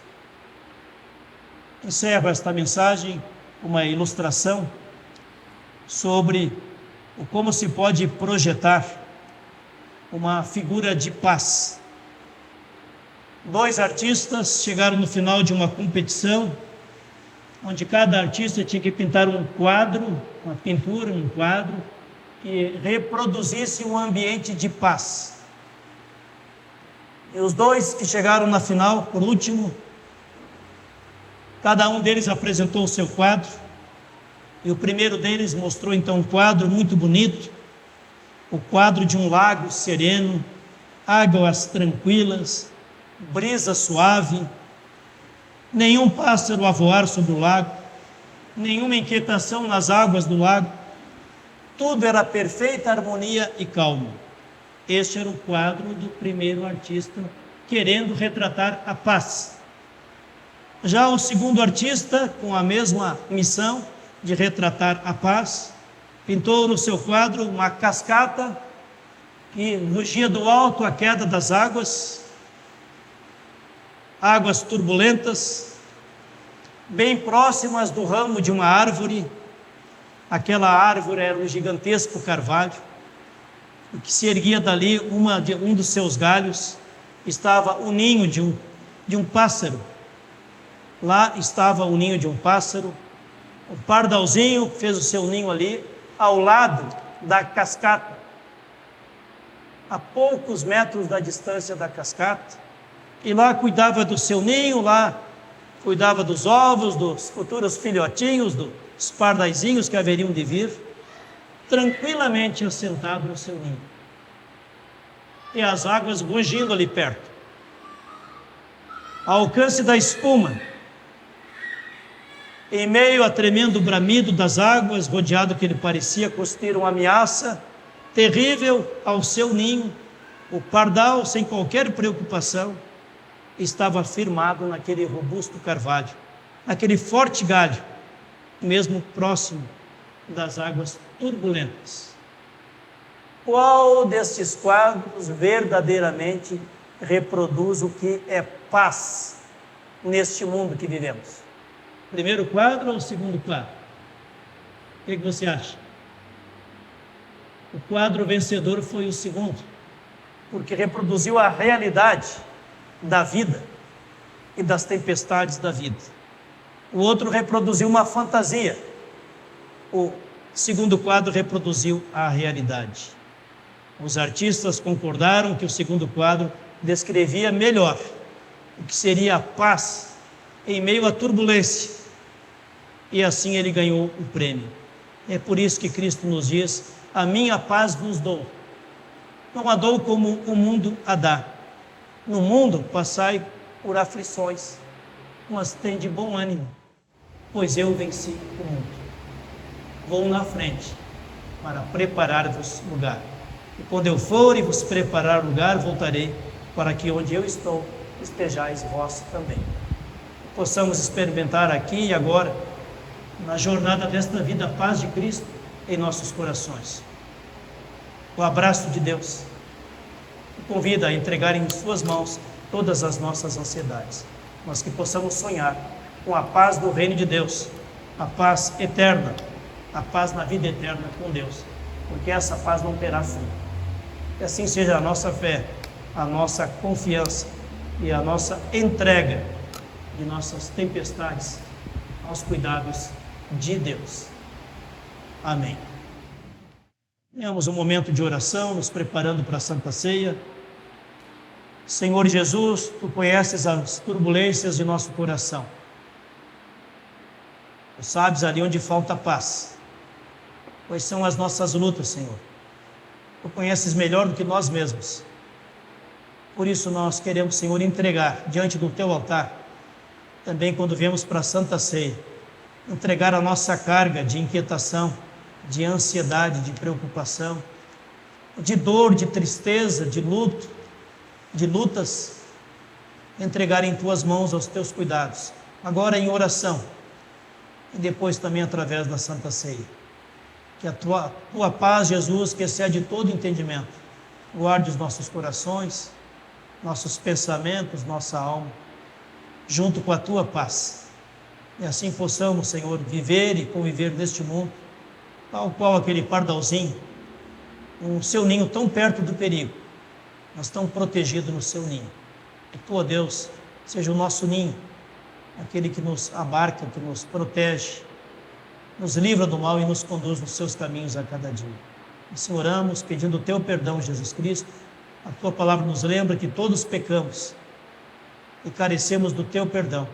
Encerro esta mensagem com uma ilustração sobre como se pode projetar uma figura de paz. 2 artistas chegaram no final de uma competição, onde cada artista tinha que pintar um quadro, um quadro, que reproduzisse um ambiente de paz. E os 2 que chegaram na final, por último, cada um deles apresentou o seu quadro, e o primeiro deles mostrou então um quadro muito bonito, o quadro de um lago sereno, águas tranquilas, brisa suave, nenhum pássaro a voar sobre o lago, nenhuma inquietação nas águas do lago, tudo era perfeita harmonia e calma. Este era o quadro do primeiro artista, querendo retratar a paz. Já o segundo artista, com a mesma missão de retratar a paz, pintou no seu quadro uma cascata que rugia do alto a queda das águas, águas turbulentas, bem próximas do ramo de uma árvore. Aquela árvore era um gigantesco carvalho, o que se erguia dali, um dos seus galhos, estava o ninho de um pássaro. Lá estava o ninho de um pássaro, o pardalzinho fez o seu ninho ali, ao lado da cascata, a poucos metros da distância da cascata, e lá cuidava do seu ninho, lá cuidava dos ovos, dos futuros filhotinhos, dos pardaizinhos que haveriam de vir, tranquilamente assentado no seu ninho. E as águas rugindo ali perto. Ao alcance da espuma, em meio a tremendo bramido das águas, rodeado que lhe parecia constituir uma ameaça terrível ao seu ninho, o pardal, sem qualquer preocupação, estava firmado naquele robusto carvalho, naquele forte galho, mesmo próximo das águas turbulentas. Qual destes quadros verdadeiramente reproduz o que é paz neste mundo que vivemos? Primeiro quadro ou o segundo quadro? O que você acha? O quadro vencedor foi o segundo, porque reproduziu a realidade da vida e das tempestades da vida. O outro reproduziu uma fantasia. O segundo quadro reproduziu a realidade. Os artistas concordaram que o segundo quadro descrevia melhor o que seria a paz em meio à turbulência, e assim ele ganhou o prêmio. É por isso que Cristo nos diz: a minha paz vos dou, não a dou como o mundo a dá. No mundo passai por aflições, mas tende bom ânimo, pois eu venci o mundo. Vou na frente para preparar-vos lugar, e quando eu for e vos preparar lugar, voltarei para que onde eu estou estejais vós também. Possamos experimentar aqui e agora, na jornada desta vida, a paz de Cristo em nossos corações. O abraço de Deus o convida a entregar em suas mãos todas as nossas ansiedades, mas que possamos sonhar com a paz do reino de Deus, a paz eterna, a paz na vida eterna com Deus, porque essa paz não terá fim. Que assim seja a nossa fé, a nossa confiança e a nossa entrega de nossas tempestades aos cuidados de Deus. Amém. Tenhamos um momento de oração, nos preparando para a Santa Ceia. Senhor Jesus, Tu conheces as turbulências de nosso coração. Tu sabes ali onde falta paz. Quais são as nossas lutas, Senhor. Tu conheces melhor do que nós mesmos. Por isso nós queremos, Senhor, entregar diante do Teu altar, também quando viemos para a Santa Ceia, entregar a nossa carga de inquietação, de ansiedade, de preocupação, de dor, de tristeza, de luto, de lutas, entregar em tuas mãos aos teus cuidados, agora em oração e depois também através da Santa Ceia. Que a tua paz, Jesus, que excede todo entendimento, guarde os nossos corações, nossos pensamentos, nossa alma, junto com a tua paz. E assim possamos, Senhor, viver e conviver neste mundo, tal qual aquele pardalzinho, o seu ninho tão perto do perigo, mas tão protegido no seu ninho. Que tu, ó Deus, seja o nosso ninho, aquele que nos abarca, que nos protege, nos livra do mal e nos conduz nos seus caminhos a cada dia. Assim oramos, pedindo o teu perdão, Jesus Cristo. A tua palavra nos lembra que todos pecamos e carecemos do teu perdão.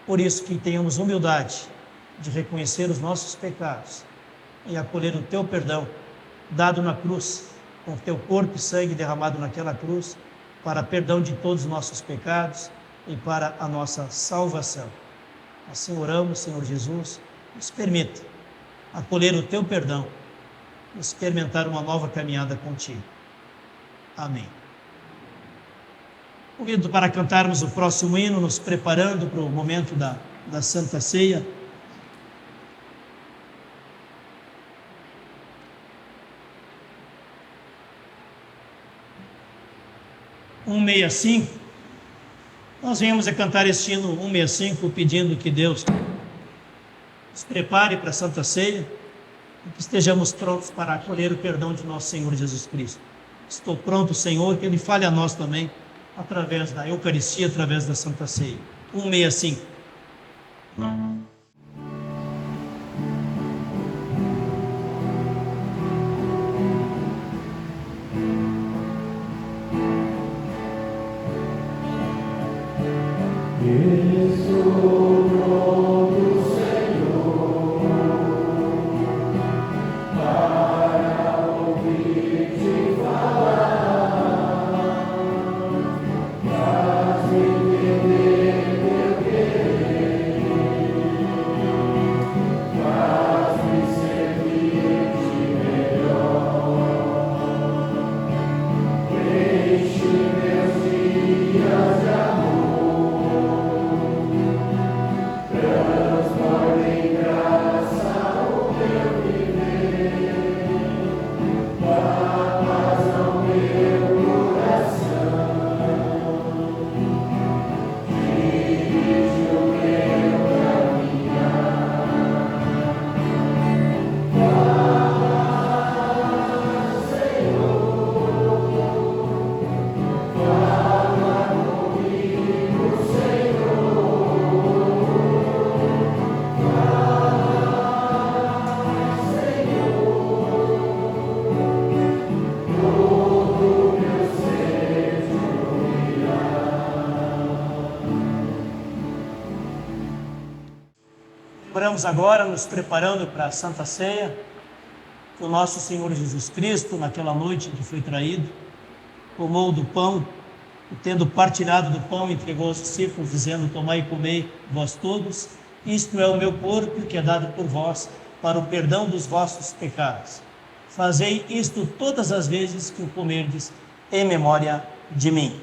Por isso que tenhamos humildade de reconhecer os nossos pecados e acolher o teu perdão dado na cruz, com o teu corpo e sangue derramado naquela cruz, para perdão de todos os nossos pecados e para a nossa salvação. Assim oramos, Senhor Jesus, nos permita acolher o teu perdão e experimentar uma nova caminhada contigo. Amém. Convido para cantarmos o próximo hino, nos preparando para o momento da Santa Ceia. Nós viemos a cantar este hino 165, pedindo que Deus nos prepare para a Santa Ceia e que estejamos prontos para acolher o perdão de nosso Senhor Jesus Cristo. Estou pronto, Senhor, que Ele fale a nós também, através da Eucaristia, através da Santa Ceia. 165. Oramos agora, nos preparando para a Santa Ceia, que o nosso Senhor Jesus Cristo, naquela noite em que foi traído, tomou do pão e, tendo partilhado do pão, entregou aos discípulos, dizendo: tomai e comei vós todos, isto é o meu corpo, que é dado por vós, para o perdão dos vossos pecados. Fazei isto todas as vezes que o comerdes, em memória de mim.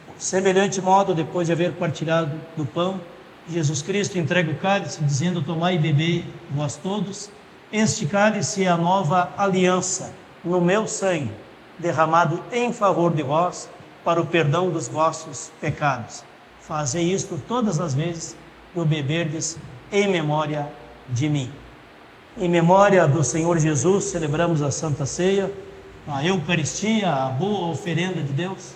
Por semelhante modo, depois de haver partilhado do pão, Jesus Cristo entrega o cálice, dizendo: tomai e bebei vós todos, este cálice é a nova aliança no meu sangue, derramado em favor de vós, para o perdão dos vossos pecados. Fazei isto todas as vezes que o beberdes, em memória de mim. Em memória do Senhor Jesus, celebramos a Santa Ceia, a Eucaristia, a boa oferenda de Deus.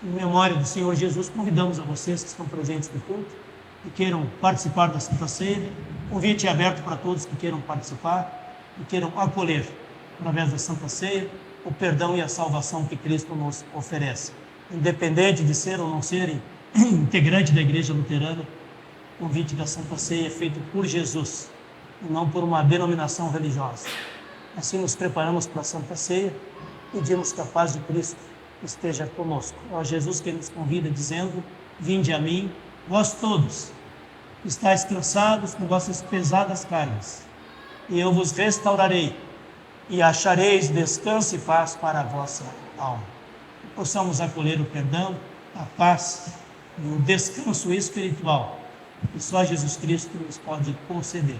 Em memória do Senhor Jesus, convidamos a vocês que estão presentes no culto, que queiram participar da Santa Ceia. O convite é aberto para todos que queiram participar e queiram acolher, através da Santa Ceia, o perdão e a salvação que Cristo nos oferece. Independente de ser ou não ser integrante da Igreja Luterana, o convite da Santa Ceia é feito por Jesus, e não por uma denominação religiosa. Assim nos preparamos para a Santa Ceia, pedimos que a paz de Cristo esteja conosco. É Jesus que nos convida, dizendo: vinde a mim, vós todos, estáis cansados com vossas pesadas cargas, e eu vos restaurarei, e achareis descanso e paz para a vossa alma. Possamos acolher o perdão, a paz e o descanso espiritual que só Jesus Cristo nos pode conceder.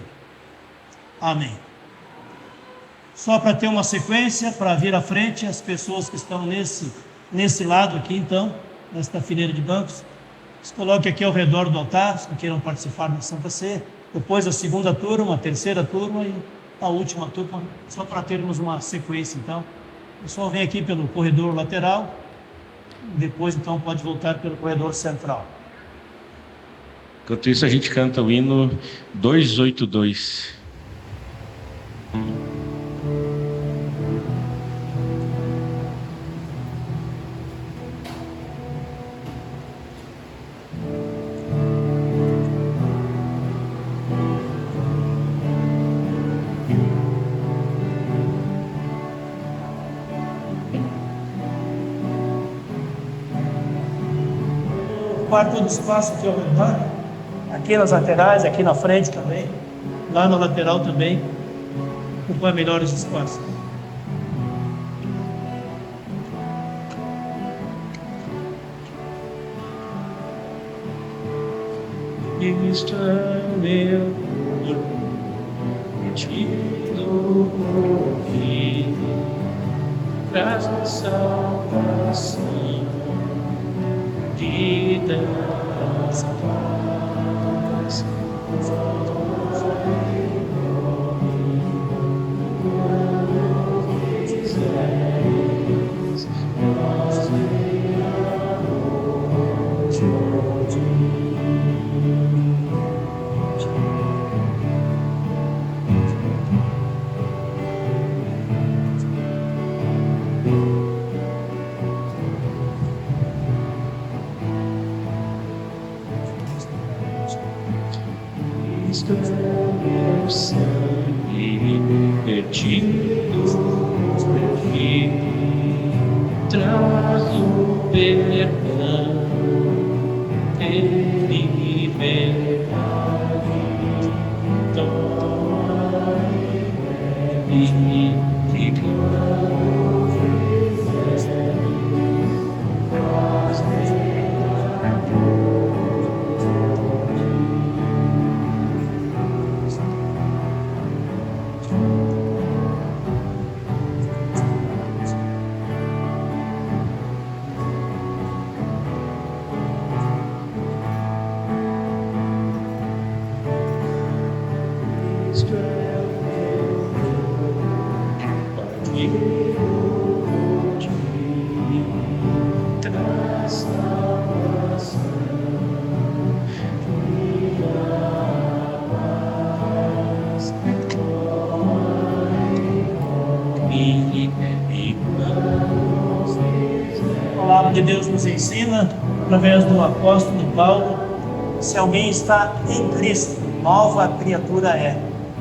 Amém. Só para ter uma sequência, para vir à frente, as pessoas que estão nesse lado aqui, então, nesta fileira de bancos, se coloque aqui ao redor do altar, se queiram participar da Santa Sé. Depois a segunda turma, a terceira turma e a última turma, só para termos uma sequência, então. O pessoal vem aqui pelo corredor lateral, depois, então, pode voltar pelo corredor central. Enquanto isso, a gente canta o hino 282. Ocupar todo o espaço aqui ao redor, aqui nas laterais, aqui na frente também, lá na lateral também, ocupar melhor os espaços. Cristo é meu corpo, partido por ti, traz a salvação, vida, paz, Cristo é meu sangue perdido por ti, traz o perdão e liberdade, toma e A palavra de Deus nos ensina, através do apóstolo Paulo, se alguém está em Cristo, nova criatura é.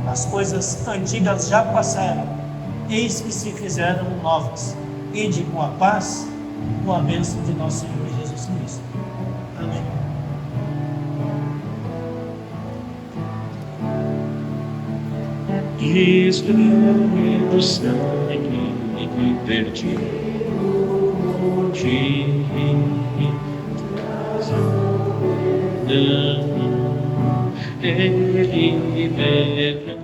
As coisas antigas já passaram, eis que se fizeram novas. Ide com a paz, com a bênção de nosso Senhor Jesus Cristo. Amém. Cristo é meu sangue perdido por ti, traz o perdão e liberdade.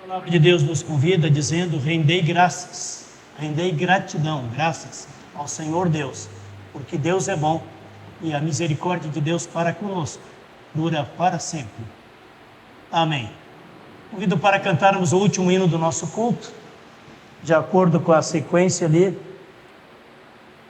A palavra de Deus nos convida dizendo: rendei graças, rendei gratidão, graças ao Senhor Deus, porque Deus é bom e a misericórdia de Deus para conosco dura para sempre. Amém. Convido para cantarmos o último hino do nosso culto, de acordo com a sequência ali.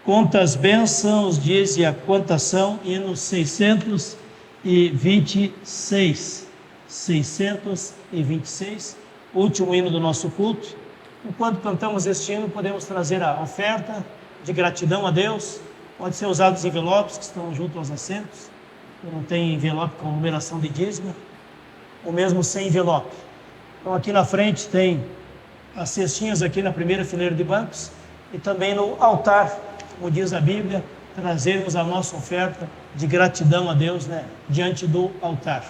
Quantas bênçãos, diz, e a quantas são, hino 626. 626, último hino do nosso culto. Enquanto cantamos este hino, podemos trazer a oferta de gratidão a Deus. Pode ser usados os envelopes que estão junto aos assentos. Não tem envelope com numeração de dízimo, ou mesmo sem envelope. Então aqui na frente tem as cestinhas aqui na primeira fileira de bancos e também no altar, como diz a Bíblia, trazermos a nossa oferta de gratidão a Deus, diante do altar.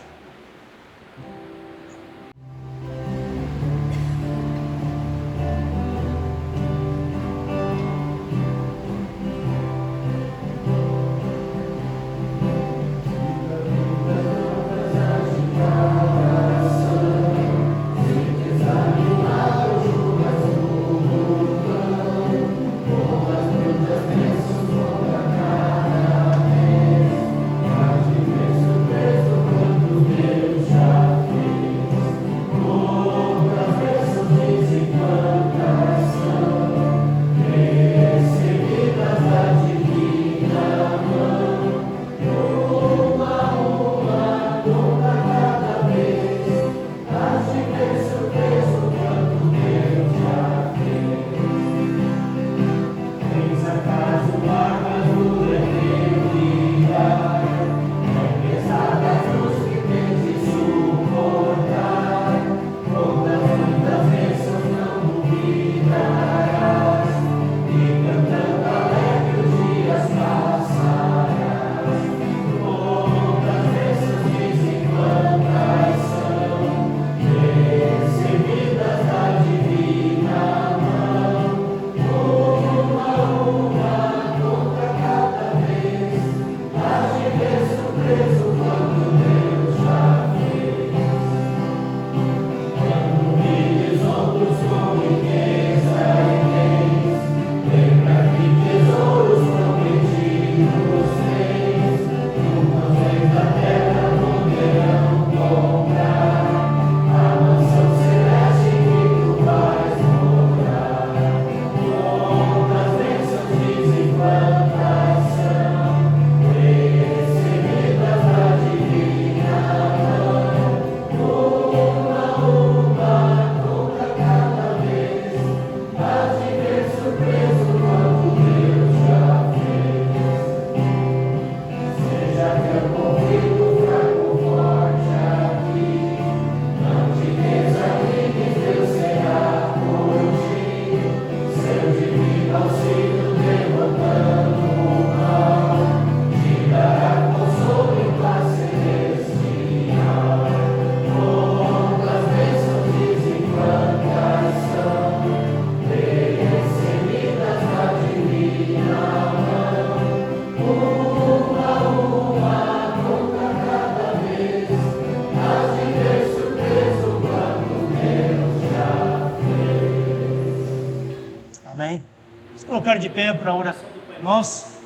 ficar de pé para orar. Nós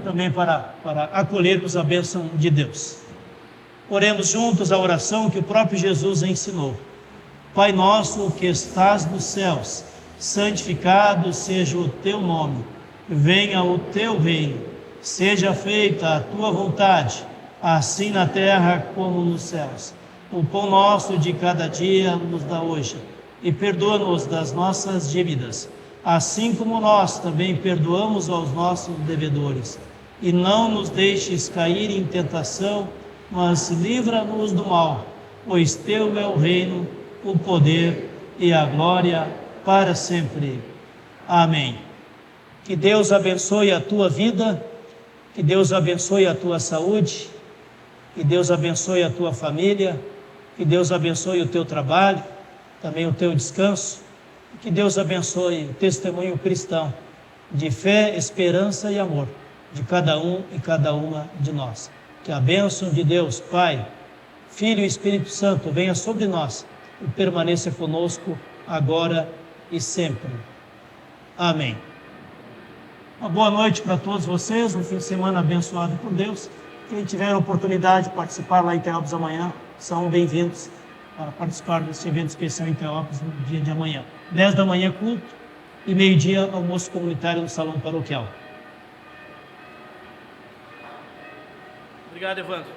também para acolhermos a bênção de Deus. Oremos juntos a oração que o próprio Jesus ensinou. Pai nosso que estás nos céus, santificado seja o teu nome. Venha o teu reino. Seja feita a tua vontade, assim na terra como nos céus. O pão nosso de cada dia nos dá hoje, e perdoa-nos das nossas dívidas, assim como nós também perdoamos aos nossos devedores. E não nos deixes cair em tentação, mas livra-nos do mal, pois teu é o reino, o poder e a glória para sempre. Amém. Que Deus abençoe a tua vida, que Deus abençoe a tua saúde, que Deus abençoe a tua família, que Deus abençoe o teu trabalho, também o teu descanso, que Deus abençoe o testemunho cristão de fé, esperança e amor de cada um e cada uma de nós. Que a bênção de Deus, Pai, Filho e Espírito Santo venha sobre nós e permaneça conosco agora e sempre. Amém. Uma boa noite para todos vocês, um fim de semana abençoado por Deus. Quem tiver a oportunidade de participar lá em Teópolis amanhã, são bem-vindos para participar desse evento especial em Teópolis no dia de amanhã. 10 da manhã, culto, e meio-dia, almoço comunitário no salão paroquial. Obrigado, Evandro.